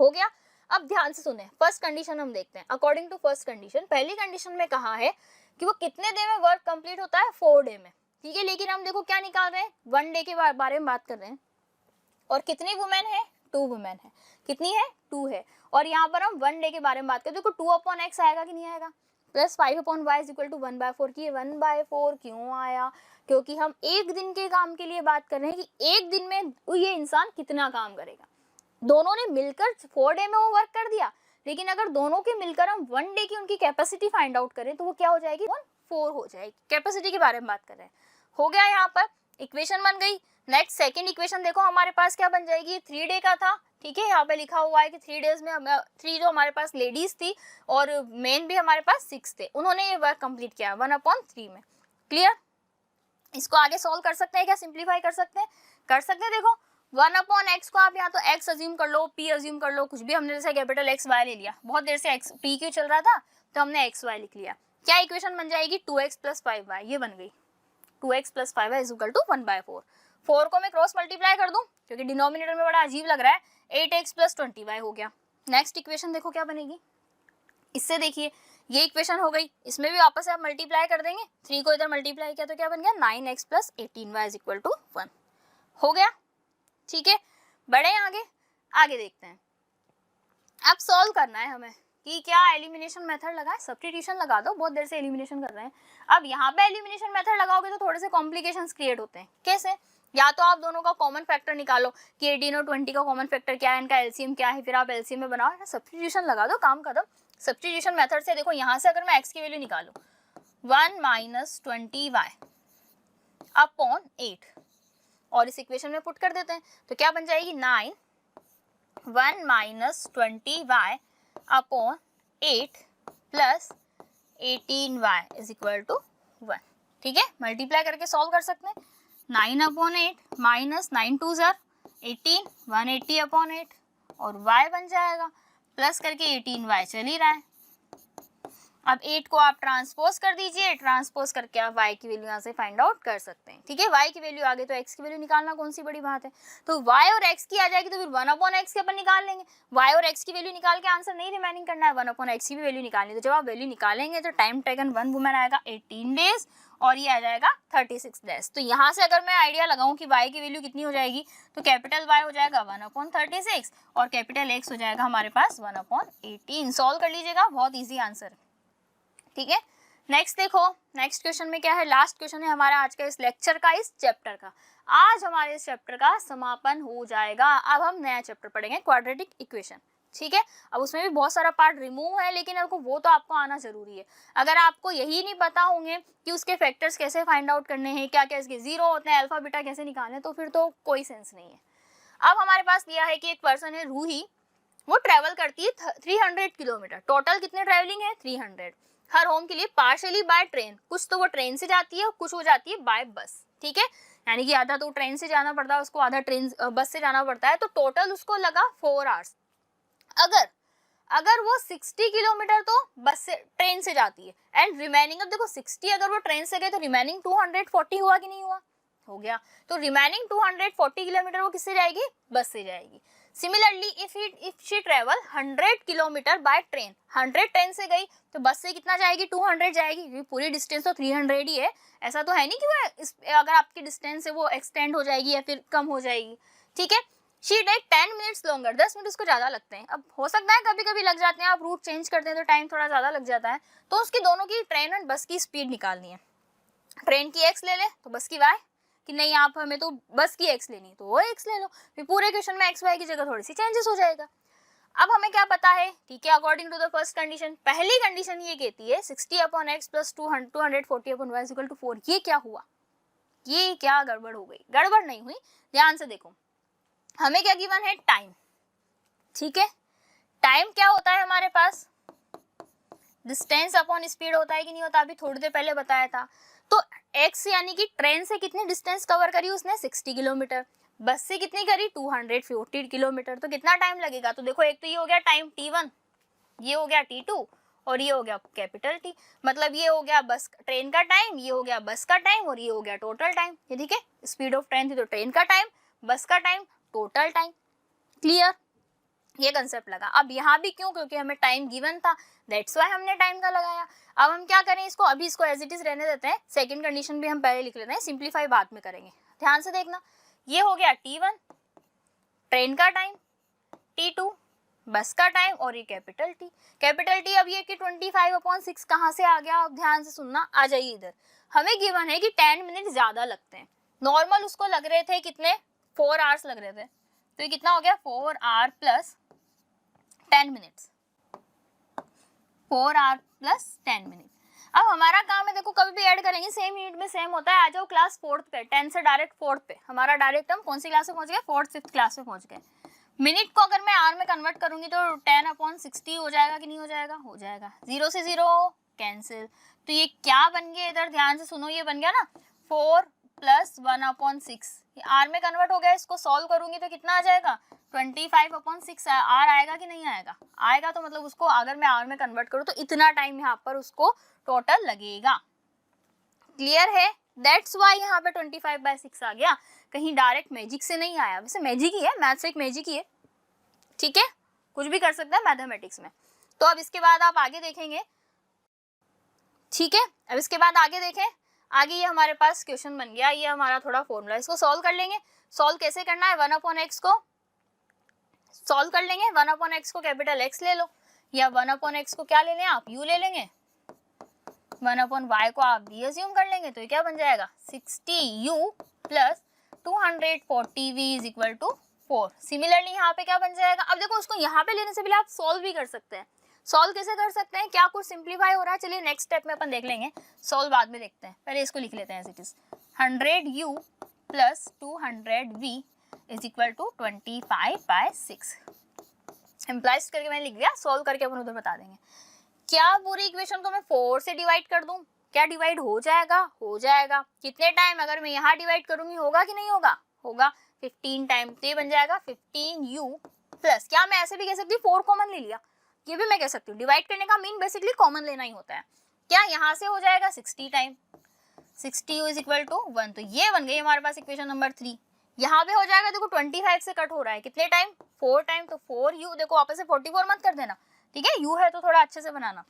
Speaker 1: हो गया। अब ध्यान से सुने, फर्स्ट कंडीशन हम देखते हैं। अकॉर्डिंग टू फर्स्ट कंडीशन, पहली कंडीशन में कहा है कि वो कितने डे में वर्क कंप्लीट होता है, 4 डे में, ठीक है। लेकिन हम देखो क्या निकाल रहे हैं, 1 डे के बारे में बात कर रहे हैं। और कितनी वुमेन है, 2 वुमेन है। कितनी है, 2 है। और यहाँ पर हम 1 डे के बारे में बात करें, देखो 2/x आएगा कि नहीं आएगा, plus 5/y is equal to 1/4 की 1/4 क्यों आया, क्योंकि हम एक दिन के काम के लिए बात कर रहे हैं कि एक दिन में ये इंसान कितना काम करेगा। दोनों ने मिलकर 4 डे में वो वर्क कर दिया, लेकिन अगर दोनों के मिलकर हम 1 डे की उनकी कैपेसिटी फाइंड आउट करें तो वो क्या हो जाएगी, 4 हो जाएगी। कैपेसिटी के बारे में बात कर रहे हैं। हो गया, यहाँ पर इक्वेशन बन गई। नेक्स्ट सेकंड इक्वेशन देखो हमारे पास क्या बन जाएगी, 3 डे का था, ठीक है। यहाँ पे लिखा हुआ है कि 3 डेज में 3 जो हमारे पास लेडीज थी और मेन भी हमारे पास 6 थे, उन्होंने ये वर्क कंप्लीट किया 1/3 में। क्लियर। इसको आगे सॉल्व कर सकते हैं क्या, सिंप्लीफाई कर सकते हैं, कर सकते हैं। देखो 1/x को आप यहाँ तो x अज्यूम कर लो, p अज्यूम कर लो, कुछ भी। हमने जैसे कैपिटल x y ले लिया, बहुत देर से x p क्यों चल रहा था तो हमने x y लिख लिया। क्या इक्वेशन बन जाएगी, 2x + 5y, ये बन गई। 2x + 5y is equal to 1/4। 4 को मैं क्रॉस मल्टीप्लाई कर दूं क्योंकि डिनोमिनेटर में बड़ा अजीब लग रहा है, 8x + 20y हो गया। नेक्स्ट इक्वेशन देखो क्या बनेगी, इससे देखिए ये इक्वेशन हो गई, इसमें भी वापस से आप मल्टीप्लाई कर देंगे, 3 को इधर मल्टीप्लाई किया तो क्या बन गया, 9x + 18y is equal to 1 हो गया, ठीक है। बढ़े आगे, आगे देखते हैं। अब सॉल्व करना है हमें कि क्या एलिमिनेशन मेथड लगाए, सब्स्टिट्यूशन लगा दो, बहुत देर से एलिमिनेशन कर रहे हैं। अब यहाँ पे एलिमिनेशन मेथड लगाओगे तो थोड़े से कॉम्प्लिकेशंस क्रिएट होते हैं। कैसे, या तो आप दोनों का कॉमन फैक्टर निकालो कि 18 और 20 का कॉमन फैक्टर क्या है, इनका एलसीएम क्या है, फिर आप एलसीएम में बनाओ, या सब्स्टिट्यूशन लगा दो, काम खत्म। सब्स्टिट्यूशन मेथड से देखो यहाँ से अगर मैं x की वैल्यू निकालूं 1 - 20y अपॉन 8 और इस इक्वेशन में पुट कर देते हैं तो क्या बन जाएगी, 9 1 - 20y upon 8 plus 18y is equal to 1, ठीक है। मल्टीप्लाई करके सॉल्व कर सकते हैं। 9/8 माइनस 9 2 ज़र 18, 180/8 और y बन जाएगा, प्लस करके 18y चल ही रहा है। अब 8 को आप ट्रांसपोज कर दीजिए, ट्रांसपोज करके आप y की वैल्यू यहाँ से फाइंड आउट कर सकते हैं, ठीक है। y की वैल्यू आ गई तो x की वैल्यू निकालना कौन सी बड़ी बात है। तो y और x की आ जाएगी तो फिर 1/x के अपन निकाल लेंगे। y और x की वैल्यू निकाल के आंसर नहीं रिमेनिंग करना है, 1/x की भी वैल्यू निकालनी है। तो जब आप वैल्यू निकालेंगे तो टाइम टेकन 1 वुमेन आएगा 18 डेज और ये आ जाएगा 36 डेज। तो यहाँ से अगर मैं आइडिया लगाऊं कि y की वैल्यू कितनी हो जाएगी तो कैपिटल Y हो जाएगा 1/36 और कैपिटल X हो जाएगा हमारे पास 1/18। सॉल्व कर लीजिएगा, बहुत ईजी आंसर, ठीक है। नेक्स्ट देखो, नेक्स्ट क्वेश्चन में क्या है, लास्ट क्वेश्चन है हमारा आज का इस लेक्चर का, इस चैप्टर का। आज हमारे इस चैप्टर का समापन हो जाएगा। अब हम नया चैप्टर पढ़ेंगे, क्वाड्रेटिक इक्वेशन, ठीक है। अब उसमें भी बहुत सारा पार्ट रिमूव है, लेकिन आपको वो तो आपको आना जरूरी है। अगर आपको यही नहीं पता होंगे कि उसके फैक्टर्स कैसे फाइंड आउट करने हैं, क्या क्या इसके जीरो होते हैं, अल्फा बीटा कैसे निकालने, तो फिर तो कोई सेंस नहीं है। अब हमारे पास दिया है कि एक पर्सन है रूही, वो ट्रेवल करती है 300 किलोमीटर। टोटल कितने ट्रेवलिंग है, 300 हर होम के लिए, पार्शली बाय ट्रेन। कुछ तो वो ट्रेन से जाती है और कुछ हो जाती है बाय बस, ठीक है। यानी कि आधा तो ट्रेन से जाना पड़ता है उसको, आधा ट्रेन बस से जाना पड़ता है। तो टोटल उसको लगा 4 आवर्स। अगर वो 60 किलोमीटर तो बस से ट्रेन से जाती है एंड रिमेनिंग, अब देखो 60 अगर वो ट्रेन से गए तो रिमेनिंग 240 हुआ कि नहीं हुआ, हो गया। तो रिमेनिंग 240 किलोमीटर वो किससे जाएगी, बस से जाएगी। Similarly if she travel 100 kilometre by train, 100 train से गई तो बस से कितना जाएगी, 200 जाएगी, क्योंकि पूरी डिस्टेंस तो 300 ही है। ऐसा तो है नहीं कि वो अगर आपकी डिस्टेंस है वो एक्सटेंड हो जाएगी या फिर कम हो जाएगी, ठीक है। She take 10 minutes longer, 10 minute उसको ज़्यादा लगते हैं। अब हो सकता है कभी कभी लग जाते हैं, आप रूट चेंज करते हैं तो टाइम थोड़ा ज़्यादा लग जाता है। तो उसकी दोनों की, ट्रेन और बस की स्पीड निकालनी है। ट्रेन की x ले ले तो बस की y, कि नहीं आप हमें तो बस की x लेनी तो वो x ले लो, फिर पूरे क्वेश्चन में x y की जगह थोड़ी सी चेंजेस हो जाएगा। अब हमें क्या पता है, ठीक है, according to the first condition, पहली कंडीशन ये कहती है 60/x plus 240/y equal to 4। ये क्या हुआ, ये क्या गड़बड़ हो गई? गड़बड़ नहीं हुई, ध्यान से देखो। हमें क्या गिवन है, टाइम, ठीक है। टाइम क्या होता है हमारे पास, डिस्टेंस अपॉन स्पीड होता है कि नहीं होता, अभी थोड़ी देर पहले बताया था। तो x यानी कि ट्रेन से कितनी डिस्टेंस कवर करी उसने, 60 किलोमीटर, बस से कितनी करी, 240 किलोमीटर। तो कितना टाइम लगेगा, तो देखो एक तो ये हो गया टाइम t1, ये हो गया t2 और ये हो गया कैपिटल T। मतलब ये हो गया बस ट्रेन का टाइम, ये हो गया बस का टाइम और ये हो गया टोटल टाइम। ये ठीक है, स्पीड ऑफ ट्रेन थी तो ट्रेन का टाइम, बस का टाइम, टोटल टाइम। क्लियर, ये कंसेप्ट लगा। अब यहाँ भी क्यों, क्योंकि हमें टाइम गिवन था, दैट्स व्हाई हमने टाइम का लगाया। अब हम क्या करें इसको, अभी इसको एज इट इज रहने देते हैं, सेकंड कंडीशन भी हम पहले लिख लेते हैं, सिंप्लीफाई बाद में करेंगे। ध्यान से देखना, ये हो गया t1 ट्रेन का टाइम, t2 बस का टाइम और ये कैपिटल T। कैपिटल T अब ये कि 25/6 कहाँ से आ गया, अब ध्यान से सुनना, आ जाइए इधर। हमें गिवन है कि 10 मिनट ज्यादा लगते हैं, नॉर्मल उसको लग रहे थे कितने, 4 आवर्स लग रहे थे, तो ये कितना हो गया, 4 hour plus 10 minutes, 4 hour plus 10 minute. अब हमारा काम है, देखो कभी भी ऐड करेंगे सेम यूनिट में सेम होता है। आ जाओ क्लास 4th पे, 10 से डायरेक्ट 4th पे, हमारा डायरेक्ट हम कौन सी क्लास में पहुंच गए, 4th 5th क्लास में पहुंच गए। मिनट को अगर मैं आर में कन्वर्ट करूंगी तो 10/60 हो जाएगा कि नहीं हो जाएगा, हो जाएगा। 0 से 0 कैंसिल, तो ये क्या बन गया, इधर ध्यान से सुनो, ये बन गया ना 4 प्लस 1/6, ये आर में कन्वर्ट हो गया। इसको सॉल्व करूंगी तो कितना आ जाएगा, 25/6 आर आएगा कि नहीं आएगा, आएगा। तो मतलब उसको अगर मैं आर में कन्वर्ट करूँ तो इतना टाइम यहाँ पर उसको टोटल लगेगा। क्लियर है, दैट्स वाई यहाँ पे 25/6 आ गया, कहीं डायरेक्ट मैजिक से नहीं आया। वैसे मैजिक ही है, मैथ्स एक मैजिक ही है, ठीक है, कुछ भी कर सकते हैं मैथमेटिक्स में। तो अब इसके बाद आप आगे देखेंगे, ठीक है। अब इसके बाद आगे देखें, आगे ये हमारे पास क्वेश्चन बन गया, ये हमारा थोड़ा फॉर्मूला, इसको सॉल्व कर लेंगे। सॉल्व कैसे करना है, 1/x को सॉल्व कर लेंगे, 1/x को कैपिटल X ले लो, या 1/x को क्या ले लें आप, u ले लेंगे, 1/y को आप v अज्यूम कर लेंगे, तो ये क्या बन जाएगा, 60u plus 240v is equal to 4। Similarly यहाँ पे क्या बन जाएगा, अब देखो उसको यहाँ पे लेने से पहले आप सॉल्व भी कर सकते हैं। सॉल्व कैसे कर सकते हैं, क्या कुछ सिंप्लीफाई हो रहा है, चलिए नेक्स्ट स्टेप में अपन देख लेंगे, सॉल्व बाद में देखते हैं, पहले इसको लिख लेते हैं as it is. 100u plus 200v is equal to 25/6। Implies करके मैंने लिख दिया, सॉल्व करके अपन उधर बता देंगे। क्या पूरी इक्वेशन को मैं 4 से डिवाइड कर दूं, क्या डिवाइड हो जाएगा, हो जाएगा। कितने टाइम, अगर मैं यहाँ डिवाइड करूंगी होगा कि नहीं होगा, होगा 15 टाइम, तो ये बन जाएगा 15u प्लस, क्या मैं ऐसे भी कह सकती हूँ 4 कॉमन ले लिया, ये भी मैं कह सकती हूँ। डिवाइड करने का मीन बेसिकली कॉमन लेना ही होता है। क्या यहाँ से हो जाएगा 60 time 60u is equal to 1, तो ये बन गई हमारे पास इक्वेशन नंबर 3। यहाँ पे हो जाएगा, देखो 25 से कट हो रहा है, कितने टाइम, 4 टाइम, तो 4u, देखो वापस से 44 मत कर देना, ठीक है, u है तो थोड़ा अच्छे से बनाना।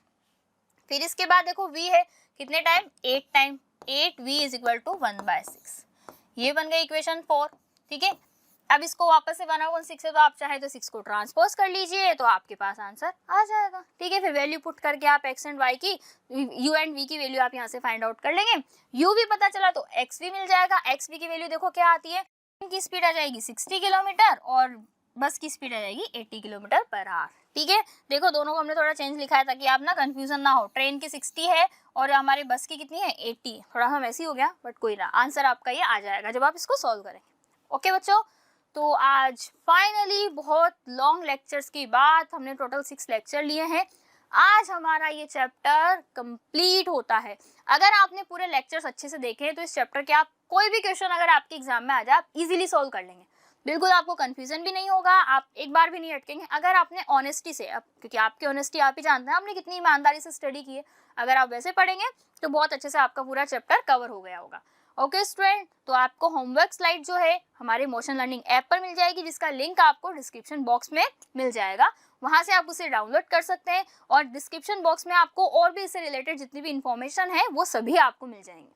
Speaker 1: फिर इसके बाद देखो v है, कितने time, 8 time, 8v is equal to 1/6, ये बन गई इक्वेशन 4, ठीक है। अब इसको वापस से 1/6 है तो आप चाहे तो 6 को ट्रांसपोज कर लीजिए, तो आपके पास आंसर आ जाएगा, ठीक है। फिर वैल्यू पुट करके आप x एंड y की, u एंड v की वैल्यू आप यहाँ से फाइंड आउट कर लेंगे। u भी पता चला तो x भी मिल जाएगा, x v की वैल्यू देखो क्या आती है, की स्पीड आ जाएगी 60 किलोमीटर और बस की स्पीड आ जाएगी 80 किलोमीटर पर आवर, ठीक है। देखो दोनों को हमने थोड़ा चेंज लिखा है ताकि आप ना कंफ्यूजन ना हो, ट्रेन की 60 है और हमारे बस की कितनी है 80, थोड़ा सा वैसी हो गया बट कोई ना, आंसर आपका ये आ जाएगा जब आप इसको सॉल्व करेंगे। ओके बच्चों, तो आज फाइनली बहुत लॉन्ग लेक्चर्स के बाद हमने टोटल 6 लेक्चर लिए हैं, आज हमारा ये चैप्टर कंप्लीट होता है। अगर आपने पूरे लेक्चर्स अच्छे से देखे हैं तो इस चैप्टर के आप कोई भी क्वेश्चन अगर आपके एग्जाम में आ जाए आप इजीली सॉल्व कर लेंगे, बिल्कुल आपको कंफ्यूजन भी नहीं होगा, आप एक बार भी नहीं अटकेंगे अगर आपने ऑनेस्टी से, क्योंकि आपकी ऑनेस्टी आप ही जानते हैं आपने कितनी ईमानदारी से स्टडी की है, अगर आप वैसे पढ़ेंगे तो बहुत अच्छे से आपका पूरा चैप्टर कवर हो गया होगा। ओके स्टूडेंट, तो आपको होमवर्क स्लाइड जो है हमारे मोशन लर्निंग ऐप पर मिल जाएगी, जिसका लिंक आपको डिस्क्रिप्शन बॉक्स में मिल जाएगा। वहां से आप उसे डाउनलोड कर सकते हैं और डिस्क्रिप्शन बॉक्स में आपको और भी इससे रिलेटेड जितनी भी इंफॉर्मेशन है वो सभी आपको मिल जाएंगी।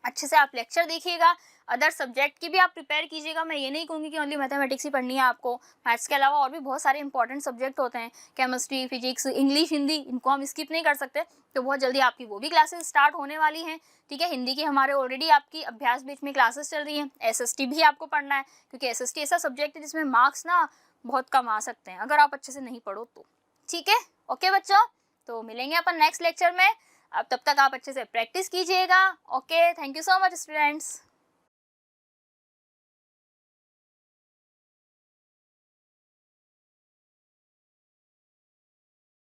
Speaker 1: अच्छे से आप लेक्चर देखिएगा, अदर सब्जेक्ट की भी आप प्रिपेयर कीजिएगा। मैं ये नहीं कहूँगी कि ओनली मैथमेटिक्स ही पढ़नी है आपको, मैथ्स के अलावा और भी बहुत सारे इंपॉर्टेंट सब्जेक्ट होते हैं, केमिस्ट्री, फिजिक्स, इंग्लिश, हिंदी, इनको हम स्किप नहीं कर सकते। तो बहुत जल्दी आपकी वो भी क्लासेस स्टार्ट होने वाली हैं, ठीक है। हिंदी की हमारे ऑलरेडी आपकी अभ्यास बीच में क्लासेस चल रही हैं। SST भी आपको पढ़ना है, क्योंकि SST ऐसा सब्जेक्ट है जिसमें मार्क्स ना बहुत कम आ सकते हैं अगर आप अच्छे से नहीं पढ़ो तो, ठीक है। ओके बच्चों, तो मिलेंगे अपन नेक्स्ट लेक्चर में। अब तब तक आप अच्छे से प्रैक्टिस कीजिएगा। Okay, thank you so much students.